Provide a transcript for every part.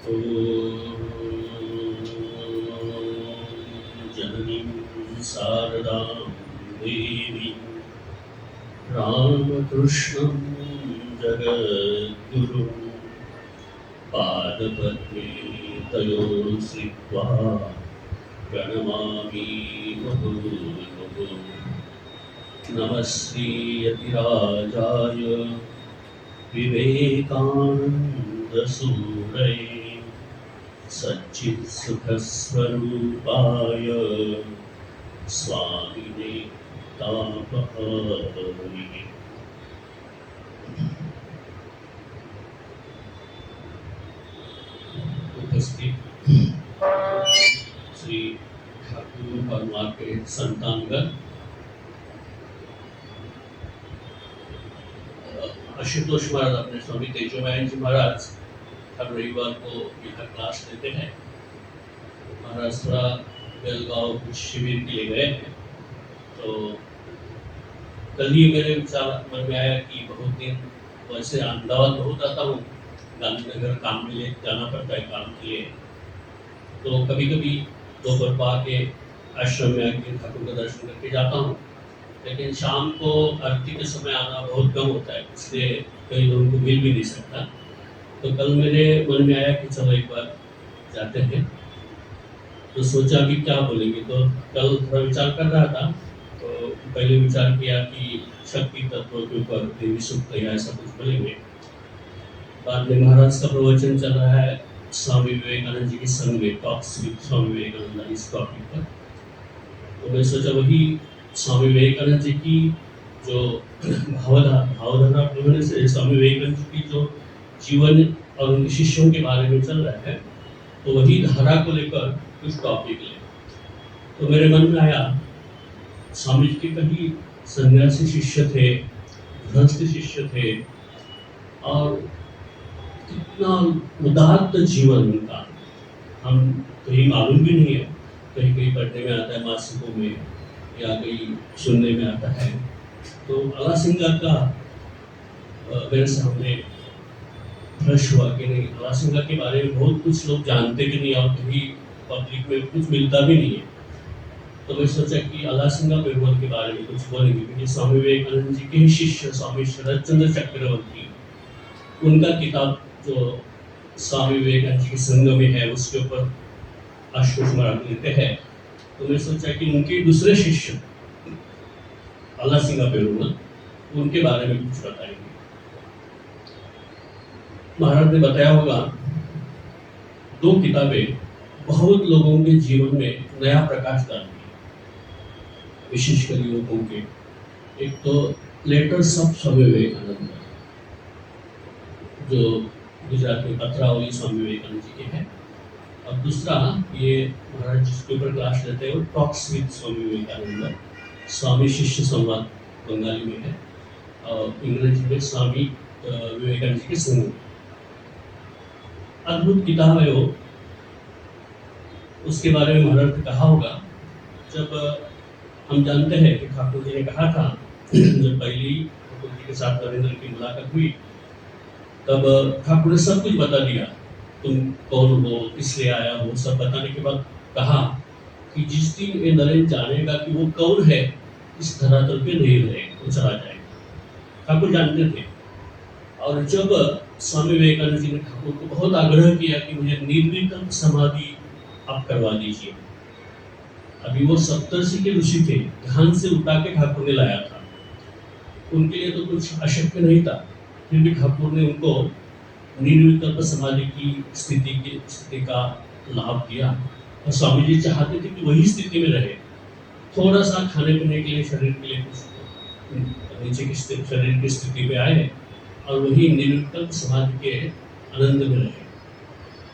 ॐ जननीं शारदां देवीं रामकृष्णं जगद्गुरुं पादपद्मे तयो श्रित्वा प्रणमामि मुहुर्मुहुः। नमस्ते यतिराजाय विवेकानन्दसूरये सच्चित्सुखस्वरूपाय स्वामिने तापहारिणे। उपस्थित श्री ठाकुर परिवार के संतानगण, आशुतोष महाराज अपने स्वामी तेजोमय जी महाराज हर रविवार को यहाँ क्लास देते हैं। महाराज थोड़ा बेलगांव कुछ शिविर के लिए गए हैं, तो कल ही मेरे विचार मन में आया कि बहुत दिन वैसे अहमदाबाद बहुत आता हूँ, गांधीनगर काम के लिए जाना पड़ता है काम के लिए, तो कभी कभी दोपहर को आके आश्रम में आके ठाकुर का दर्शन करके जाता हूँ, लेकिन शाम को आरती के समय आना बहुत कम होता है, इसलिए कई लोगों को मिल भी नहीं सकता। तो कल मेरे मन में आया कि चलो एक बार जाते हैं, तो सोचा कि क्या बोलेंगे। तो कल थोड़ा विचार कर रहा था, तो पहले विचार किया कि शक्ति तत्व के ऊपर देवी सूक्त या ऐसा कुछ बोलेंगे। बाद में महाराज का प्रवचन चल रहा है स्वामी विवेकानंद जी की संग में, टॉक्स विद स्वामी विवेकानंद इस टॉपिक पर। तो मैं सोचा वही स्वामी विवेकानंद जी की जो भावधारा प्रवचन से स्वामी विवेकानंद जी की जो जीवन और उनके शिष्यों के बारे में चल रहा है, तो वही धारा को लेकर कुछ टॉपिक ले। तो मेरे मन में आया स्वामी जी के कभी सन्यासी शिष्य थे, गृहस्थ शिष्य थे, और कितना उदात्त जीवन उनका हम कहीं मालूम भी नहीं है, कहीं कहीं पढ़ने में आता है मासिकों में या कहीं सुनने में आता है। तो अला सिंगा का मेरे सामने फ्लश हुआ कि नहीं, अला सिंगा के बारे में बहुत कुछ लोग जानते भी नहीं और कहीं पब्लिक में कुछ मिलता भी नहीं है। तो मैं सोचा कि अला सिंगा पेरुमल के बारे में कुछ बोलेंगे, क्योंकि स्वामी विवेकानंद जी के शिष्य स्वामी शरद चंद्र चक्रवर्ती, उनका किताब जो स्वामी विवेकानंद जी के संग में है उसके ऊपर आशुतोष महाराज लिखते हैं। तो मैं सोचा कि उनके दूसरे शिष्य अला सिंगा पेरुमल, उनके बारे में कुछ बताएंगे। महाराज ने बताया होगा, दो किताबें बहुत लोगों के जीवन में नया प्रकाश डालती है, विशेषकर युवकों के। एक तो लेटर्स ऑफ स्वामी विवेकानंद, जो गुजरात में पत्रावली स्वामी विवेकानंद जी के हैं, और दूसरा ये महाराज जिसके ऊपर क्लास लेते हैं वो टॉक्स विद स्वामी विवेकानंद, स्वामी शिष्य संवाद बंगाली में है, और इंग्लिश में स्वामी विवेकानंद जी के संग। अद्भुत किताब है वो। उसके बारे में महाराज ने कहा होगा, जब हम जानते हैं कि ठाकुर जी ने कहा था, जब पहली ठाकुर जी के साथ नरेंद्र की मुलाकात हुई, तब ठाकुर ने सब कुछ बता दिया, तुम कौन हो, किस लिए आया हो, सब बताने के बाद कहा कि जिस दिन ये नरेंद्र जानेगा कि वो कौन है, इस धरातल पे नहीं रहेगा, वो चला जाएगा। ठाकुर जानते थे। और जब स्वामी विवेकानंद जी ने ठाकुर को बहुत आग्रह किया कि मुझे निर्विकल्प समाधि आप करवा दीजिए, अभी वो सप्तर्षि के ऋषि थे, ध्यान से उठा के ठाकुर ने लाया था, उनके लिए तो कुछ अशक्य नहीं था, फिर भी ठाकुर ने उनको निर्विकल्प समाधि की स्थिति का लाभ दिया। और स्वामी जी चाहते थे कि वही स्थिति में रहे, थोड़ा सा खाने पीने के लिए, शरीर के लिए कुछ नीचे की शरीर की स्थिति में आए और वही निर्विकल्प समाधि के आनंद में रहे।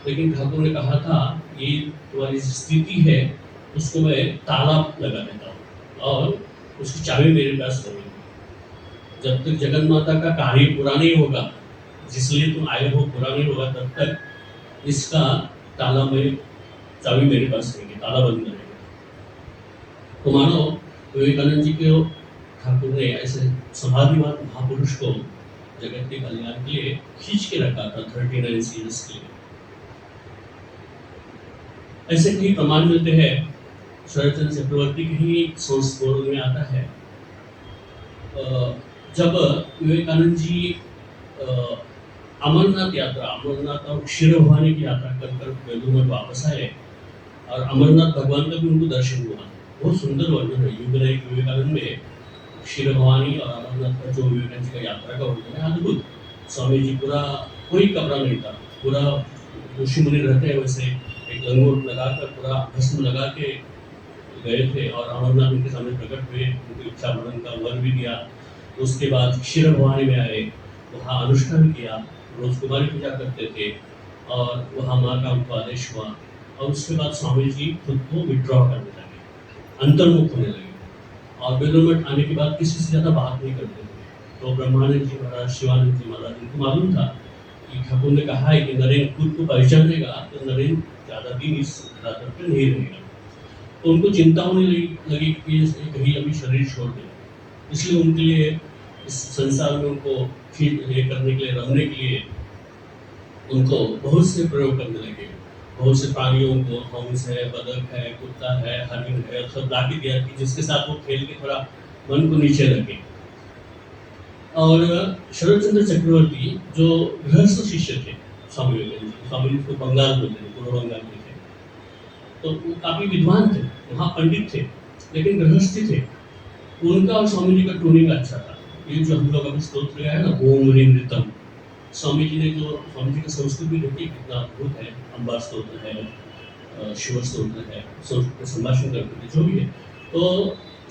लेकिन ठाकुर ने कहा था, ये तुम्हारी स्थिति है, उसको मैं ताला लगा देता हूँ और उसकी चाबी मेरे पास रहेगी। जब तक जगन माता का कार्य पूरा नहीं होगा, जिसलिए तुम आए हो, पूरा नहीं होगा, तब तक इसका ताला में चाबी मेरे पास रहेगी, ताला बंद रहेगा। तो मानो विवेकानंद जी के ठाकुर ने ऐसे समाधिवान महापुरुष को जगत के कल्याण के लिए खींच के रखा था 39 सीरीज के लिए। ऐसे कई प्रमाण मिलते हैं। शरद चंद्र चक्रवर्ती के ही सोर्स बोर्ड में आता है। जब विवेकानंद जी अमरनाथ यात्रा, अमरनाथ और क्षीर भवानी की यात्रा कर कर बेलूर में वापस आए और अमरनाथ भगवान का भी उनको दर्शन हुआ। बहुत सुंदर वर्णन है विवेकानंद में क्षीर भवानी और अमरनाथ का जो विवेकानंद जी का यात्रा का वर्णन है, अद्भुत। स्वामी जी पूरा कोई कपड़ा नहीं था, पूरा ऋषि मुनि रहते हैं वैसे एक लंगोट लगाकर पूरा भस्म लगा के गए थे और अमरनाथ उनके सामने प्रकट हुए, उनको इच्छा पूर्ण का वर भी दिया। उसके बाद क्षीर भवानी में आए, वहाँ अनुष्ठान किया, रोज कुमारी पूजा करते थे और वहाँ माँ का उनको आदेश हुआ और उसके बाद स्वामी जी खुद को विड्रॉ करने लगे, अंतर्मुख होने लगे और बेलूर मठ आने के बाद किसी से ज़्यादा बात नहीं करते थे। तो ब्रह्मानंद जी महाराज, शिवानंद जी महाराज, इनको मालूम था कि ठाकुर ने कहा है कि नरेंद्र खुद को पहचानेगा तो नरेंद्र ज़्यादा दिन इस धरातल पर नहीं रहेगा। तो उनको चिंता होने लगी कि कहीं अभी शरीर छोड़ दे, इसलिए उनके लिए इस संसार में उनको ये करने के लिए, रमने के लिए उनको बहुत से प्रयोग करने लगे। बहुत से प्राणियों को, हंस है, बदक है, कुत्ता है, हरिण है, सब ला के दिया कि जिसके साथ वो खेल के थोड़ा मन को नीचे रखे। और शरद चंद्र चक्रवर्ती जो गृहस्थ शिष्य थे स्वामी विवेकानंद जी, स्वामी जी को बंगाल बोलते थे, पूर्व बंगाल में थे, तो वो काफी विद्वान थे, महापंडित थे, लेकिन गृहस्थी थे। उनका और स्वामी जी का ट्यूनिंग अच्छा था। ये जो हम लोग अभी स्तोत्र गया है ना, ओम ह्रीं ऋतम, स्वामी जी ने जो, स्वामी जी का संस्कृत भी देखिए कितना अद्भुत है। अम्बा स्तोत्र है, शिव स्तोत्र है, संस्कृत में संभाषण करते थे, जो भी है। तो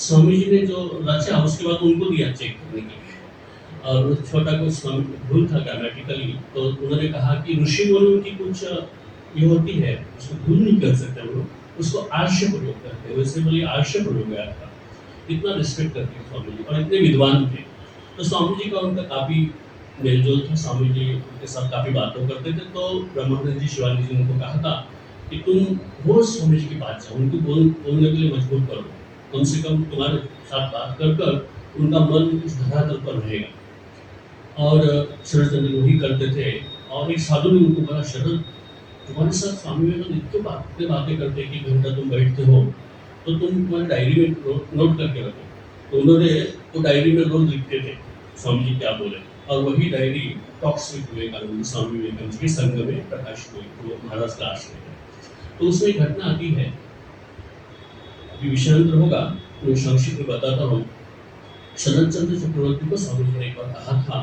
स्वामी जी ने जो रचा उसके बाद उनको दिया चेक करने के लिए, और उस छोटा कुछ स्वामी भूल था ग्रामेटिकली, तो उन्होंने कहा कि ऋषि मुनियों की कुछ ये होती है, उसको भूल नहीं कर सकते हम लोग, उसको आर्ष्य प्रयोग करते हैं, वैसे बोलिए आर्ष्य प्रयोग गया था। इतना रिस्पेक्ट करते हैं स्वामी जी और इतने विद्वान थे। तो स्वामी जी का उनका काफ़ी मेलजोल था, स्वामी जी उनके साथ काफ़ी बातों करते थे। तो ब्रह्मानंद जी, शिवानंद जी ने उनको कहा था कि तुम रोज स्वामी जी के पास जाओ, उनको बोलने के लिए मजबूर करो, कम से कम तुम्हारे साथ बात कर कर उनका मन इस धरातल पर रहेगा। और शरद चंद्र वही करते थे। और एक साधु ने उनको कहा, शरद तुम्हारे साथ स्वामी विवेकानंद इतने बातें करते कि घंटा तुम बैठते हो, तो तुम तुम्हारी डायरी में नोट करके रखो। तो उन्होंने वो डायरी में रोज लिखते थे स्वामी जी क्या बोले, और वही diary talks with Vivekananda, Swami Vivekananda के संग में प्रकाशित हुई, वो महाराष्ट्र आश्रम में। तो उसमें एक घटना आती है, अभी विषयांतर होगा तो मैं संक्षिप्त में बताता हूँ। शरद चंद्र चक्रवर्ती को स्वामी जी ने एक बार कहा था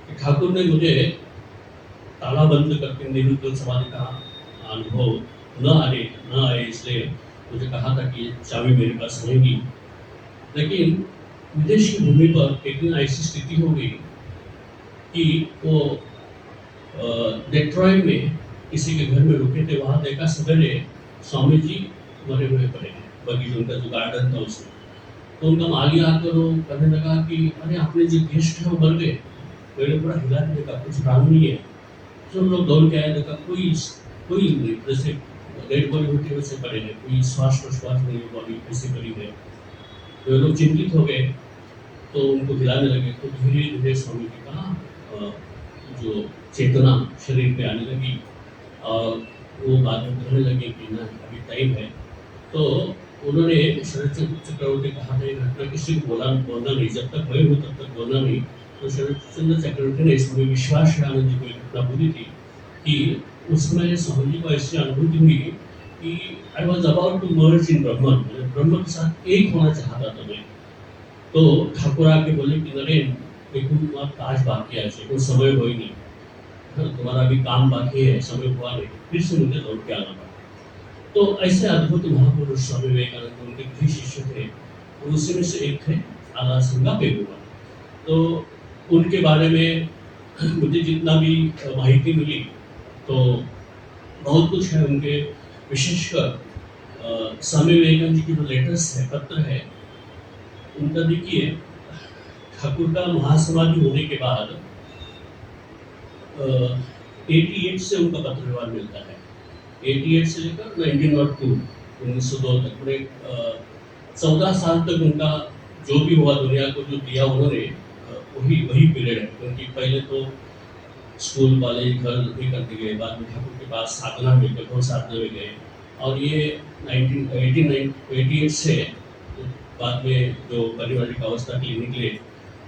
कि ठाकुर ने मुझे ताला बंद करके निरुद्ध समाधि का अनुभव न आए, इसलिए मुझे कहा था कि चाबी मेरे पास रहेगी। लेकिन विदेश की भूमि पर एक दिन ऐसी स्थिति हो गई कि वो डेट्रॉइट में किसी के घर में रुके थे। वहाँ देखा सवेरे स्वामी जी मरे हुए पड़े हैं, बगीचे उनका जो गार्डन था उसमें। तो उनका माली आकर वो कहने लगा कि अरे आपने जो गेस्ट है वो मर गए। मैंने पूरा हिला के देखा, कुछ प्राण नहीं है। सब लोग दौड़ के आए, देखा कोई नहीं, जैसे डेड बॉडी होती है वैसे पड़े हैं, कोई श्वास प्रश्वास नहीं है, बॉडी ऐसी पड़ी है। तो लोग चिंतित हो गए, तो उनको हिलाने लगे। तो धीरे धीरे स्वामी जी का जो चेतना शरीर पे आने लगी और वो बाद में कहने लगे कि ना अभी टाइम है। तो उन्होंने शरद चक्रवर्ती कहा था, ये घटना किसी को बोलना नहीं, जब तक भय हो तब तक बोलना नहीं। तो शरद चंद्र चक्रवर्ती ने इसमें विश्वास आनंद जी को एक घटना बोली थी कि उसमें स्वामी जी को ऐसी अनुभूति हुई कि I was about to merge in Brahm, Brahm के साथ एक होना चाहता था मैं। तो ठाकुर आके बोले कि नरेन देखो तुम्हारा आज बाकी है, कोई समय हो ही नहीं, तुम्हारा अभी काम बाकी है, समय हुआ नहीं, फिर से मुझे लौट के आना पड़ा। तो ऐसे अद्भुत महापुरुष स्वामी विवेकानंद उनके कई शिष्य थे, और उसी में से एक थे आलासिंगा पेगुआ। तो उनके बारे में मुझे जितना भी माहिती मिली तो बहुत कुछ है उनके, विशेषकर स्वामी विवेकानंद जी की जो लेटर्स है, पत्र है उनका, देखिए ठाकुर का महासमाधि होने के बाद 88 से उनका पत्र व्यवहार मिलता है। 88 से लेकर 1902 तक, पूरे 14 साल तक उनका जो भी हुआ, दुनिया को जो दिया उन्होंने, वही पीरियड है। क्योंकि पहले तो स्कूल कॉलेज घर भी करते गए, बाद में ठाकुर के पास साधना में, कठोर साधना में गए, और ये 1988 से बाद में जो पारिवारिक अवस्था के लिए निकले,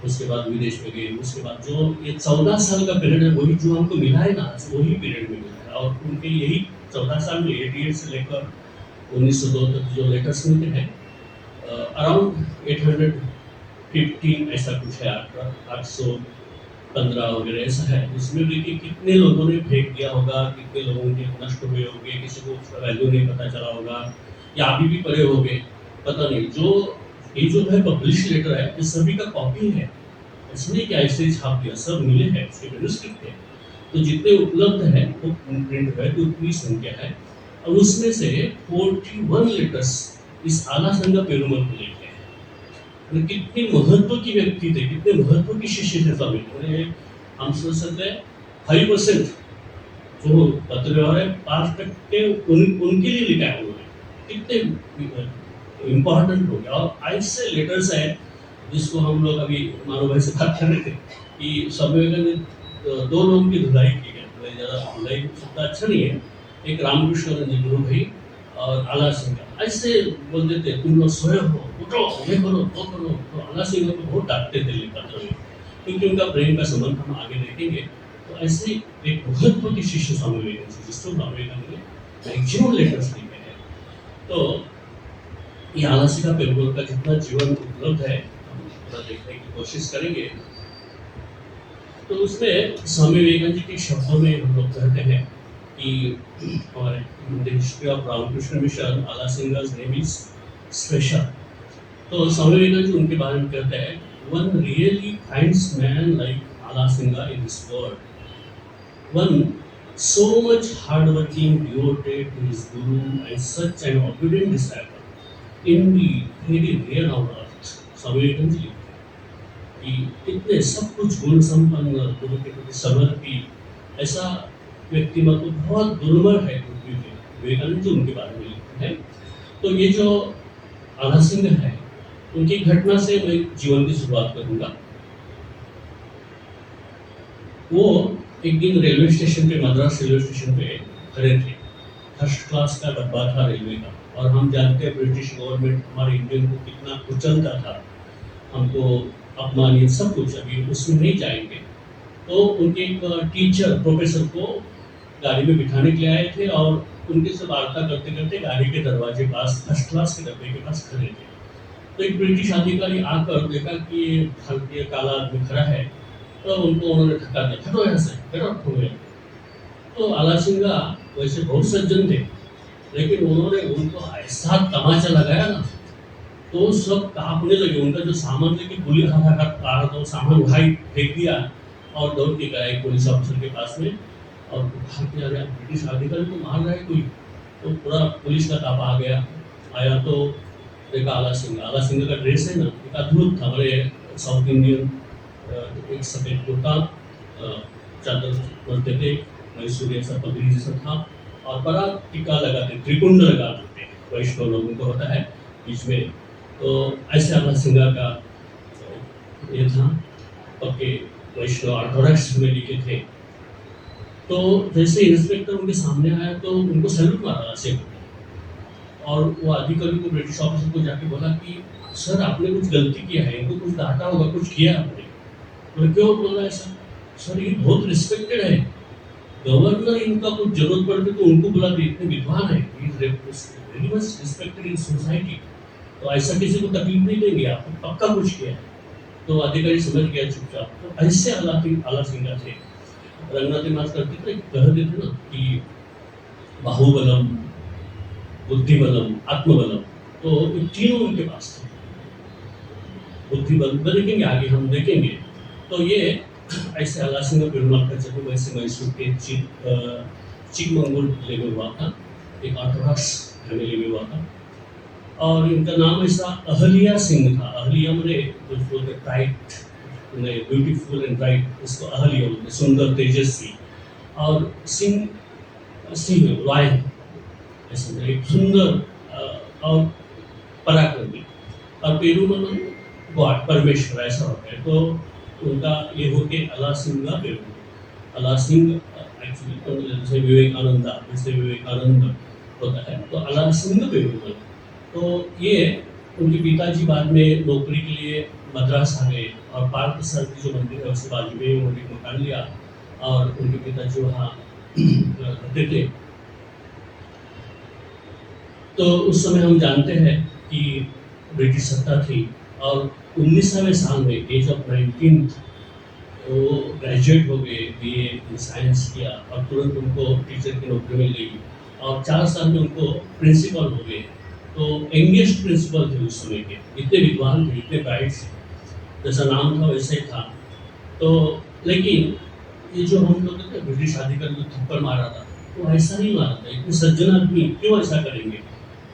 उसके बाद विदेश में गए, उसके बाद जो ये 14 साल का पीरियड है, वही जो हमको मिला है ना, वही पीरियड में मिला है। और उनके यही 14 साल में 88 से लेकर 1902 तक जो लेटर्स मिलते हैं, अराउंड 815 ऐसा कुछ है, 815 वगैरह ऐसा है। उसमें देखिए कितने लोगों ने फेंक दिया होगा, कितने लोगों के नष्ट हुए होंगे, किसी को उसका वैल्यू नहीं पता चला होगा, या अभी भी पड़े होंगे, पता नहीं। जो ये जो है पब्लिश लेटर है, ये सभी का कॉपी है, इसलिए क्या ऐसे छाप दिया, सब मिले हैं, उसके मैन्युस्क्रिप्ट है। तो जितने उपलब्ध है वो प्रिंट है, तो उतनी संख्या है। और उसमें से 41 लेटर्स इस आला संघ पेरुमल को लिखे हैं। कितनी महत्व की व्यक्ति थे, कितने महत्व की शिष्य थे स्वामी। हम सोच सकते हैं 5% जो पत्र व्यवहार है, 5% उनके लिए लिखा है उन्होंने, कितने इम्पोर्टेंट हो गया। और ऐसे लेटर्स है जिसको हम लोग अभी मानो भाई से बात कर रहे थे कि स्वामी विवेकानंद 2 लोगों की धुलाई की गई, ज़्यादा धुलाई शब्द अच्छा नहीं है, एक रामकृष्ण जी गुरु भाई और आला सिंह। ऐसे बोल देते तुम लोग सोए हो, उठो, ये करो, वो करो। तो आला सिंह को बहुत डांटते थे पत्र में, क्योंकि उनका प्रेम का संबंध हम आगे देखेंगे। तो ऐसे एक महत्व के शिष्य स्वामी विवेकानंद, जिसको स्वामी विवेकानंद ने मैक्सिमम लेटर्स लिखे हैं। तो ये आला सिंह पेरुमल का जितना जीवन उपलब्ध है, हम थोड़ा देखने की कोशिश करेंगे। तो उसमें स्वामी विवेकानंद जी के शब्दों में हम लोग कहते हैं कि हमारे the history of Ramakrishna mission, आला सिंघ's नेम इज स्पेशल। तो स्वामी विवेकानंद जी उनके बारे में कहते हैं, one really finds man like Ala Singh in this world, one so much hard working, devoted to his guru, and such an obedient disciple, indeed very rare on earth। Swami Vivekananda ji कि इतने सब कुछ गुण संपन्न, गुरु के प्रति समर्पी, ऐसा व्यक्तिमत्व बहुत दुर्लभ है पृथ्वी पे। विवेकानंद जी उनके बारे में लिखते हैं। तो ये जो आला सिंह है, उनकी घटना से मैं जीवन की शुरुआत करूंगा। वो एक दिन रेलवे स्टेशन पे, मद्रास रेलवे स्टेशन पे खड़े थे। फर्स्ट क्लास का डब्बा था रेलवे का, और हम जानते हैं ब्रिटिश गवर्नमेंट हमारे इंडियन को कितना कुचलता था, हमको अपमानित, सब कुछ, अभी उसमें नहीं जाएंगे। तो उनके एक टीचर, प्रोफेसर को गाड़ी में बिठाने के लिए आए थे, और उनके से वार्ता करते करते गाड़ी के दरवाजे पास, फर्स्ट क्लास के डब्बे के पास खड़े थे। तो एक ब्रिटिश अधिकारी आकर देखा कि भारतीय काला आदमी खड़ा है, तो उनको उन्होंने धक्का दिया, हटो यहाँ से, हो गया। तो आला सिंह वैसे बहुत सज्जन थे, लेकिन उन्होंने उनको ऐसा तमाचा लगाया ना, तो सब कांपने लगे। उनका जो सामान लेके पुलिस आ रहा था, सामान उठाई फेंक दिया और दौड़ के गया एक पुलिस ऑफिसर के पास में, और भाग के आ गया, ब्रिटिश अधिकारी को मार रहा है कोई। तो पूरा पुलिस का तापा आ गया। आया तो देखा आला सिंह का ड्रेस है ना, एक अद्भुत था, हमारे साउथ इंडियन, एक सफेद कुर्ता, चादर बोलते थे, मैसूर ऐसा पगड़ी जैसा था, और बड़ा टीका लगाते, त्रिकुंड लगाते थे, वैष्णव लोगों को होता है बीच में। तो ऐसे आला सिंह का ये था, पक्के वैष्णव ऑर्थोडॉक्स में लिखे थे। तो जैसे इंस्पेक्टर उनके सामने आया तो उनको सैल्यूट मारा सिंह, और वो अधिकारी को, ब्रिटिश ऑफिसर को जाके बोला कि सर आपने कुछ गलती किया है, इनको कुछ डांटा होगा, कुछ किया आपने। तो क्यों बोला ऐसा? सर ये बहुत रिस्पेक्टेड है, गवर्नर इनका कुछ जरूरत पड़ती तो उनको बुलाते, इतने विद्वान है, very much respected in society, तो ऐसा किसी को तकलीफ नहीं देंगे, आपको पक्का कुछ किया है। तो अधिकारी समझ गया चुपचाप। तो ऐसे आला सिंह थे। रंगनाथ मास करते थे, कहते थे ना कि बाहुबलम, बुद्धिबलम, आत्मबलम, तो ये तीनों उनके पास थे। बुद्धिबल देखेंगे आगे, हम देखेंगे। तो ये ऐसे आला सिंह पेरुमल का जन्म वैसे मैसूर के चिकमंगलूर जिले में हुआ था, एक ऑर्थोडॉक्स फैमिली में हुआ था। और इनका नाम ऐसा अहलिया सिंह था। अहलिया मैंने जो ब्राइट, ब्यूटीफुल एंड ब्राइट, इसको अहलिया बोलते, सुंदर, तेजस्वी। और सिंह लायन, ऐसा एक सुंदर और पराक्रमी। और पेरुमल गॉड, परमेश्वर, ऐसा होता है। तो उनका ये हो के आला सिंह पेरुमल। आला सिंह एक्चुअली जैसे विवेकानंद, होता है, तो अलावा सिंह पेरुमल। तो ये उनके पिताजी बाद में नौकरी के लिए मद्रास आ गए और पार्थ सारथी जो मंदिर है उसके बाजू में उन्होंने एक मकान लिया और उनके पिताजी वहाँ रहते थे। तो उस समय हम जानते हैं कि ब्रिटिश सत्ता थी और 19वें साल में एज ऑफ 19 वो ग्रेजुएट हो गए, बीए इन साइंस किया और तुरंत उनको टीचर की नौकरी मिल गई और 4 साल में उनको प्रिंसिपल हो गए। तो यंगेस्ट प्रिंसिपल थे उस समय के, इतने विद्वान थे, इतने ब्राइट थे, जैसा नाम था वैसे ही था। तो लेकिन ये जो हम लोग कहते हैं ब्रिटिश अधिकारी जो थप्पड़ मारा था, तो ऐसा नहीं मारा था, इतने सज्जन आदमी क्यों ऐसा करेंगे?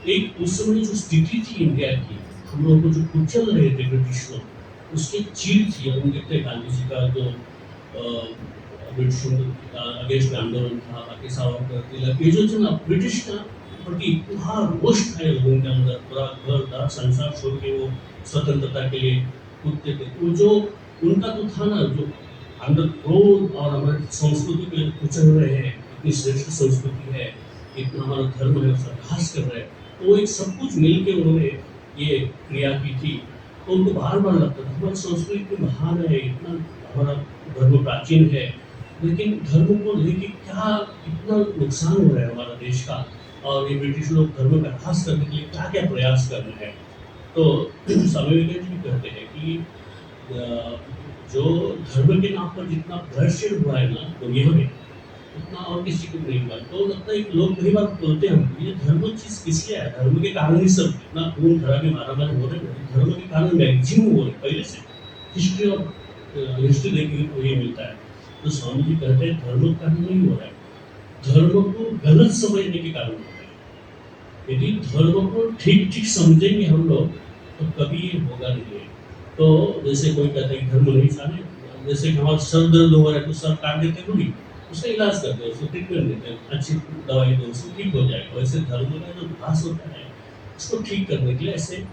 एक उस समय जो स्थिति थी इंडिया की, हम लोगों को जो कुचल रहे थे ब्रिटिश लोग, उसकी चीड़ थी। हम देखते हैं गांधी जी का जो ब्रिटिश अगेंस्ट में आंदोलन था, बाकी सावरकर, तिलक, ये जो थे ना ब्रिटिश का प्रति इतना रोष था लोगों के अंदर, पूरा घर दार संसार छोड़ के वो स्वतंत्रता के लिए कूदते थे। तो जो उनका तो था ना, जो अंदर क्रोध और हमारी संस्कृति को कुचल रहे हैं, इतनी श्रेष्ठ संस्कृति है, इतना हमारा धर्म है, उसका ह्रास कर रहे हैं, तो एक सब कुछ मिल के उन्होंने ये क्रिया की थी। तो उनको बार बार लगता था हमारी संस्कृति इतनी महान है, इतना हमारा धर्म प्राचीन है, लेकिन धर्म को लेके क्या इतना नुकसान हो रहा है हमारा देश का, और ये ब्रिटिश लोग धर्म का ह्रास करने के लिए क्या क्या प्रयास कर रहे हैं। तो स्वामी विवेकानंद जी कहते हैं कि जो धर्म के नाम पर जितना ब्लडशेड हुआ है ना दुनिया में, उतना और किसी को नहीं हुआ। तो लगता है कि लोग कई बार बोलते हैं हमको, ये धर्म चीज किस लिए है? धर्म के कारण ही सब इतना खून खराबी मारामारी हो रहे हैं, धर्म के कारण मैक्सिमम हो रहे पहले से। हिस्ट्री देखने को ये मिलता है। तो स्वामी जी कहते हैं धर्म के कारण नहीं हो रहा है, धर्म को गलत समझने के कारण हो रहा है। यदि धर्म को ठीक ठीक समझेंगे हम लोग तो कभी ये होगा नहीं है। तो जैसे कोई कहते हैं धर्म नहीं जाने, जैसे कि हमारा सर दर्द हो रहा है तो सर काट देते थोड़ी, उसका इलाज करते हैं, उसको ट्रीटमेंट देते हैं, अच्छी दवाई दो, उसको ठीक हो जाएगा। वैसे धर्म का जो विकास होता है उसको ठीक करने के लिए ऐसे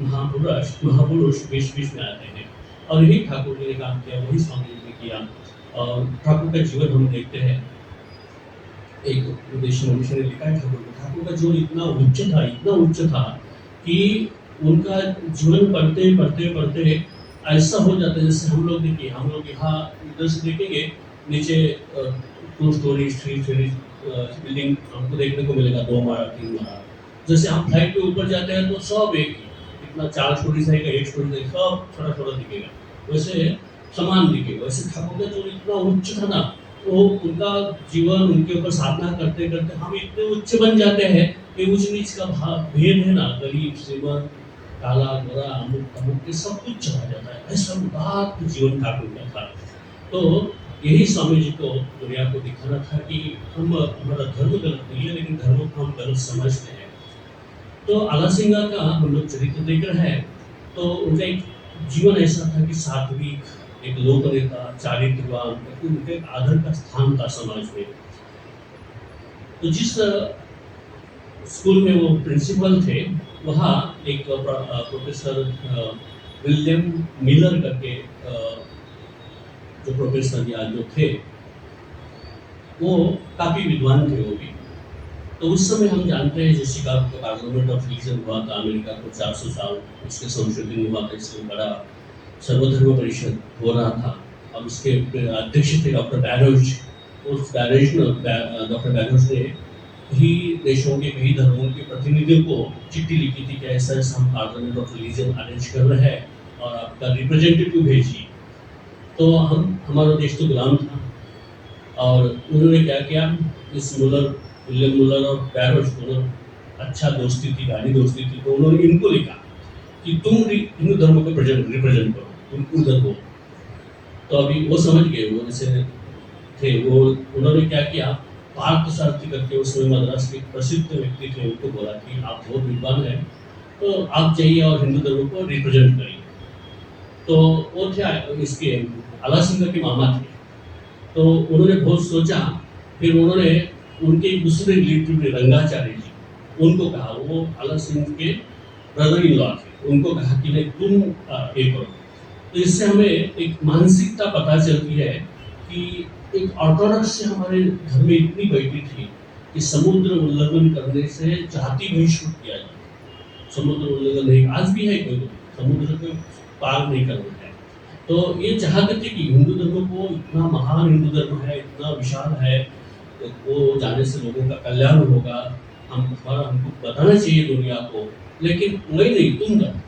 महापुरुष बीच बीच में आते हैं, और यही ठाकुर जी ने काम किया, वही स्वामी जी ने किया। और ठाकुर का जीवन हम देखते हैं, एक विदेशी मनुष्य ने लिखा है ठाकुर का जीवन इतना उच्च था कि उनका जीवन पढ़ते पढ़ते पढ़ते ऐसा हो जाता है जैसे हम लोग देखिए, हम लोग यहाँ इधर से देखेंगे नीचे 2 स्टोरी 3 स्टोरी बिल्डिंग हमको देखने को मिलेगा, 2 माला 3 माला। जैसे हम फ्लाइट के ऊपर जाते हैं तो सब एक ही, इतना 4 स्टोरी रहेगा, 1 स्टोरी रहेगा, सब छोटा छोटा दिखेगा, वैसे समान दिखेगा। वैसे ठाकुर का जो इतना उच्च था ना, तो उनका जीवन, उनके ऊपर साधना करते करते हम इतने उच्च बन जाते हैं कि उच्च नीच का भेद है ना, गरीब श्रीमंत, काला गोरा, अमुक अमुक के सब कुछ चला जाता है। ऐसा उदात्त जीवन ठाकुर का था। तो यही स्वामी जी को दुनिया को दिखाना था कि हम, हमारा धर्म गलत नहीं है, लेकिन धर्म को हम गलत समझते हैं। तो आला सिंगा का हम लोग चरित्र देख रहे हैं, तो उनका एक जीवन ऐसा था कि सात्विक, एक लोक नेता, चारित्रवान, उनके आदर का स्थान था समाज में। तो जिस स्कूल में वो प्रिंसिपल थे, वहाँ एक प्रोफेसर विलियम मिलर करके जो प्रोफेसर या जो थे, वो काफ़ी विद्वान थे वो भी। तो उस समय हम जानते हैं जो शिकागो का पार्लियामेंट ऑफ रिलीजन हुआ था अमेरिका को 400 साल, उसके संशोधन हुआ था, इससे बड़ा सर्वधर्म परिषद हो रहा था, और उसके अध्यक्ष थे डॉक्टर बैरोज। उस डॉक्टर बैरोज ने ही देशों के कई धर्मों के प्रतिनिधियों को चिट्ठी लिखी थी कि ऐसा ऐसा हम पार्लियामेंट ऑफ रिलीजन अरेंज कर रहे हैं और आपका रिप्रेजेंटेटिव भेजिए। तो हमारा देश तो गुलाम था, और उन्होंने क्या किया, इस विलियम मुलर और बैरोज दोनों अच्छा दोस्ती थी, गाढ़ी दोस्ती थी, तो उन्होंने इनको लिखा कि तुम हिंदू धर्म को रिप्रेजेंट करो, तुम उधर हो। तो अभी वो समझ गए, वो जैसे थे वो, उन्होंने क्या किया, पार्थ सारथी करके उसमें मद्रास के प्रसिद्ध व्यक्ति थे, उनको बोला कि आप बहुत विद्वान हैं, तो आप जाइए और हिंदू धर्म को रिप्रेजेंट करिए। तो वो थे इसके आला सिंह के मामा थे। तो उन्होंने बहुत सोचा, फिर उन्होंने उनके दूसरे रिलेटिव रंगाचार्य जी, उनको कहा, वो आला सिंह के ब्रदर इन लॉ थे, उनको कहा कि नहीं तुम ये करो। तो इससे हमें एक मानसिकता पता चलती है कि एक ऑर्थोडॉक्स से हमारे धर्म में इतनी बैठी थी कि समुद्र उल्लंघन करने से जाति बहिष्कृत किया जाए। समुद्र उल्लंघन नहीं, आज भी है, कोई समुद्र को पार नहीं करना है। तो ये चाहते थे कि हिंदू धर्म को, इतना महान हिंदू धर्म है, इतना विशाल है, तो वो जाने से लोगों का कल्याण होगा, हमको बताना चाहिए दुनिया को, लेकिन नहीं,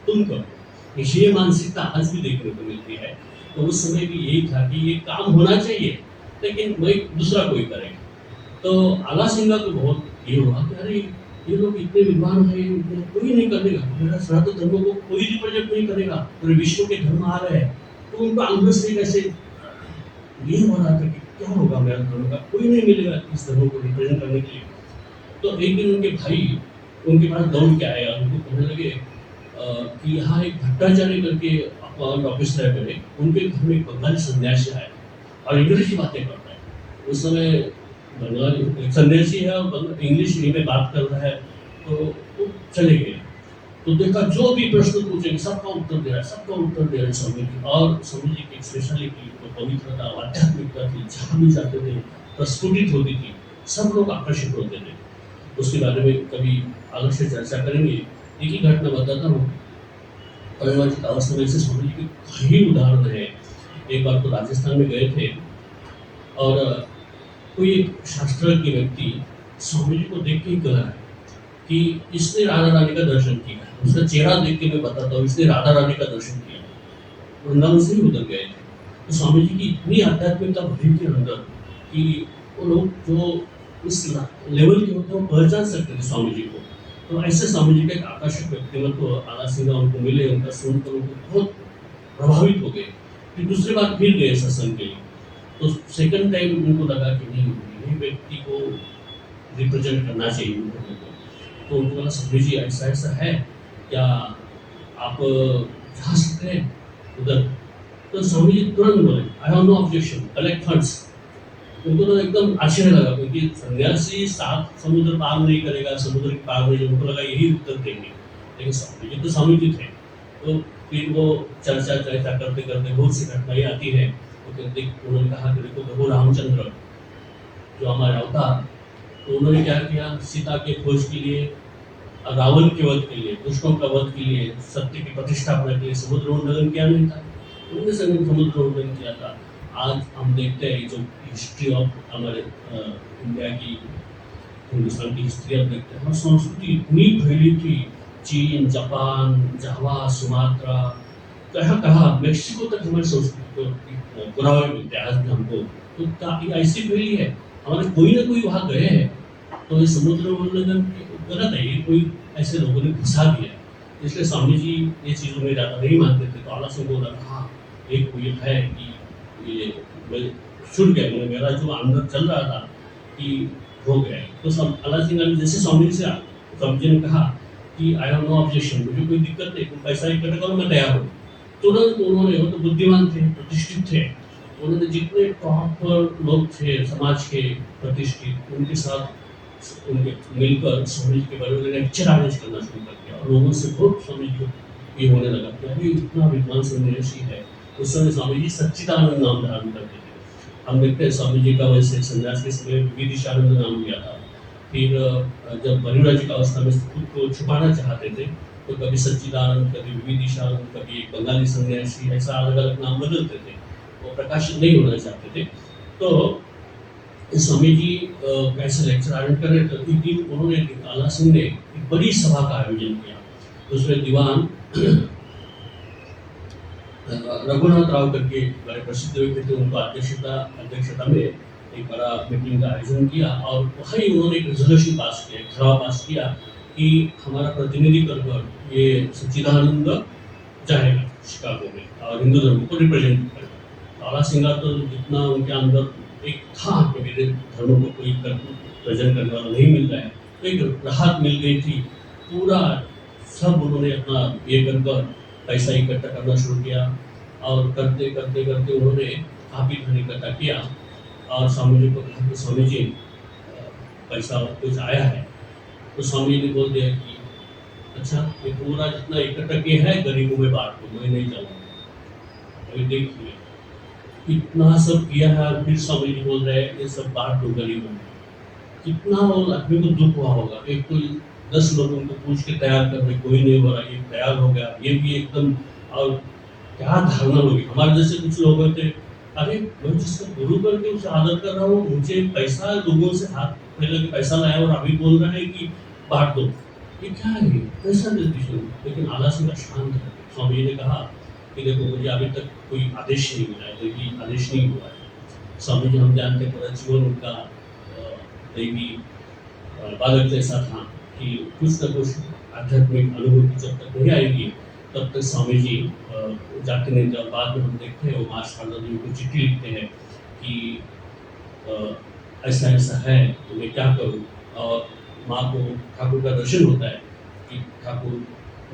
तुम करो। ये मानसिकता आज भी देखने को मिलती है। तो उस समय भी यही था कि ये काम होना चाहिए, लेकिन वही दूसरा कोई करेगा। तो आला सिंगा को बहुत ये हुआ कि अरे ये लोग इतने विद्वान है, कोई नहीं करेगा, मेरा सनातन धर्म को कोई रिप्रेजेंट नहीं करेगा, पूरे विश्व के धर्म आ रहे हैं, तो उनको अंदर कैसे ये हो रहा था कि क्या होगा मेरा धर्म का, कोई नहीं मिलेगा इस धर्म को रिप्रेजेंट करने के लिए। तो एक दिन उनके भाई उनके पास दौड़ के आया, उनको कहने लगे कि यहाँ एक भट्टाचार्य करके ऑफिसर है, उनके घर में एक बंगाली सन्यासी आया और अंग्रेजी बातें करता है। उस समय बंगाली सन्यासी है और इंग्लिश में बात कर रहा है, तो वो चले गए। तो देखा जो भी प्रश्न पूछेंगे सबका उत्तर दे रहा है स्वामी जी। और स्वामी जी की स्पेशलिटी तो पवित्रता, आध्यात्मिकता थी, जहाँ भी जाते थे प्रस्फुटित होती थी, सब लोग आकर्षित होते थे। उसके बारे में कभी अलग से चर्चा करेंगे। एक ही घटना बताता हूँ, परिवारिक अवस्था में से स्वामी जी के कई उदाहरण है। एक बार तो राजस्थान में गए थे और कोई एक शास्त्रज्ञ व्यक्ति स्वामी जी को देख के ही कह रहा है कि इसने राधा रानी का दर्शन किया। उसका चेहरा देख के मैं बताता हूँ, इसने राधा रानी का दर्शन किया। वृंदावन से ही उधर गए थे। तो स्वामी जी की इतनी आध्यात्मिकता भरी थी अंदर कि वो लोग जो इस लेवल के होते हैं वो पहचान सकते थे स्वामी जी को। तो ऐसे स्वामी जी का एक आकर्षक व्यक्तित्व आला सिंगा उनको मिले, उनका सुनकर उनको बहुत प्रभावित हो गए। फिर दूसरी बार फिर गए सत्संग के लिए, तो सेकंड टाइम उनको लगा कि नहीं, ये व्यक्ति को रिप्रेजेंट करना चाहिए उनको। तो उनको बोला स्वामी जी ऐसा ऐसा है, क्या आप जा सकते हैं उधर? तो स्वामी जी तुरंत बोले I have no objection, collect funds. उनको तो एकदम आश्चर्य लगा, क्योंकि सन्यासी सात समुद्र पार नहीं करेगा, समुद्र के पार नहीं, उनको लगा यही उत्तर देंगे। लेकिन स्वामी जी तो स्वामी जी थे। तो फिर वो चर्चा करते करते बहुत सी घटनाएं आती है। तो उन्होंने कहा कि देखो प्रभु रामचंद्र जो हमारे अवतार, तो उन्होंने क्या किया, सीता के खोज के लिए, रावण के वध के लिए, दुष्टों का वध के लिए, सत्य की प्रतिष्ठापना के लिए समुद्र उल्लंघन किया नहीं था, उन्होंने समुद्र उल्लंघन किया था। आज हम देखते हैं जो हिस्ट्री ऑफ हमारे इंडिया की, हिंदुस्तान की हिस्ट्री आप देखते हैं, हमारी संस्कृति इतनी फैली थी, चीन, जापान, जावा, सुमात्रा, कहाँ मेक्सिको तक हमारी संस्कृति को पुरावे मिलते हैं आज भी हमको। तो काफी ऐसी फैली है, हमारे कोई ना कोई वहाँ गए हैं। तो ये समुद्र उल्लंघन गलत है, ये कोई ऐसे लोगों ने घुसा दिया। इसलिए स्वामी जी ये चीज़ों में ज़्यादा नहीं मानते थे। तो आला सिंह बोला हाँ एक कोई है कि ये मैं छूट गया, मैंने मेरा जो अंदर चल रहा था कि हो गया। तो सब आला सिंह ने जैसे स्वामी जी से स्वामी जी ने कहा कि आई हैव नो ऑब्जेक्शन, मुझे कोई दिक्कत नहीं, तुम पैसा इकट्ठा करो, मैं तैयार हूँ। तुरंत उन्होंने, वो तो बुद्धिमान थे, प्रतिष्ठित थे, उन्होंने जितने टॉप लोग थे समाज के प्रतिष्ठित, उनके साथ उनके मिलकर स्वामी जी के बारे में लेक्चर अरेंज करना शुरू कर दिया। और लोगों से बहुत स्वामी जी को ये होने लगा कि अभी इतना विद्वान सन्यासी है। उस समय स्वामी जी सच्चिदानंद नाम धारण करते थे। हम देखते हैं स्वामी जी का वैसे सन्यास के समय विदिशानंद नाम लिया था। फिर जब परिव्राज की अवस्था में खुद को छुपाना चाहते थे तो कभी सच्चिदानंद, कभी विदिशानंद, कभी एक बंगाली सन्यासी, ऐसा अलग अलग नाम बदलते थे, वो प्रकाशित नहीं होना चाहते थे। तो स्वामी जी कैसे लेक्चर अरेंज कर रहे थे, एक दिन उन्होंने, आला सिंह ने एक बड़ी सभा का आयोजन किया। उसमें दीवान रघुनाथ राव करके बड़े प्रसिद्ध व्यक्ति थे, उनको अध्यक्षता में एक बड़ा मीटिंग का आयोजन किया। और वहीं उन्होंने एक रेजोल्यूशन पास किया, ठराव पास किया कि हमारा प्रतिनिधि कर ये सच्चिदानंद जाएगा शिकागो में और हिंदू धर्म को रिप्रेजेंट करेगा। आला सिंह तो जितना उनके अंदर एक था कि मेरे धर्म को कोई प्रेजेंट करने वाला नहीं मिल रहा है, तो एक राहत मिल गई थी। पूरा सब उन्होंने अपना ये कर पैसा इकट्ठा करना शुरू किया और करते करते करते उन्होंने काफ़ी धन इकट्ठा किया। और स्वामी जी को कहा कि स्वामी जी पैसा कुछ आया है। तो स्वामी जी ने बोल दिया कि अच्छा ये पूरा जितना इकट्ठा किया है गरीबों में बांट दो, मैं नहीं जाऊँगा। अभी देखिए इतना सब किया है, फिर स्वामी जी बोल रहे हैं ये सब बांट दो गरीबों में। कितना वो आदमी को दुख हुआ होगा। एक तो 10 लोगों को पूछ के तैयार कर रहे, कोई नहीं हो रहा, ये तैयार हो गया, ये भी एकदम। और क्या धारणा होगी हमारे जैसे कुछ लोग होते, अरे मैं जिसको गुरु करके उसे आदर कर रहा हूँ, मुझे पैसा लोगों से हाथ पहले के पैसा लाया और अभी बोल रहे हैं कि बांट दो, ये क्या है, ये कैसा निर्देश। लेकिन आला सिंह का शांत है। स्वामी जी ने कहा कि देखो मुझे अभी तक कोई आदेश नहीं मिला है, कोई आदेश नहीं हुआ है। स्वामी जी हम जानते हैं पूरा जीवन उनका दैवी बालक जैसा था कि कुछ न कुछ आध्यात्मिक अनुभूति जब तक नहीं आएगी तब तक स्वामी जी जाते नहीं। जब बाद में हम देखते हैं वो माँ शारदा जी को चिट्ठी लिखते हैं कि ऐसा ऐसा है तो मैं क्या करूँ। और माँ को ठाकुर का दर्शन होता है कि ठाकुर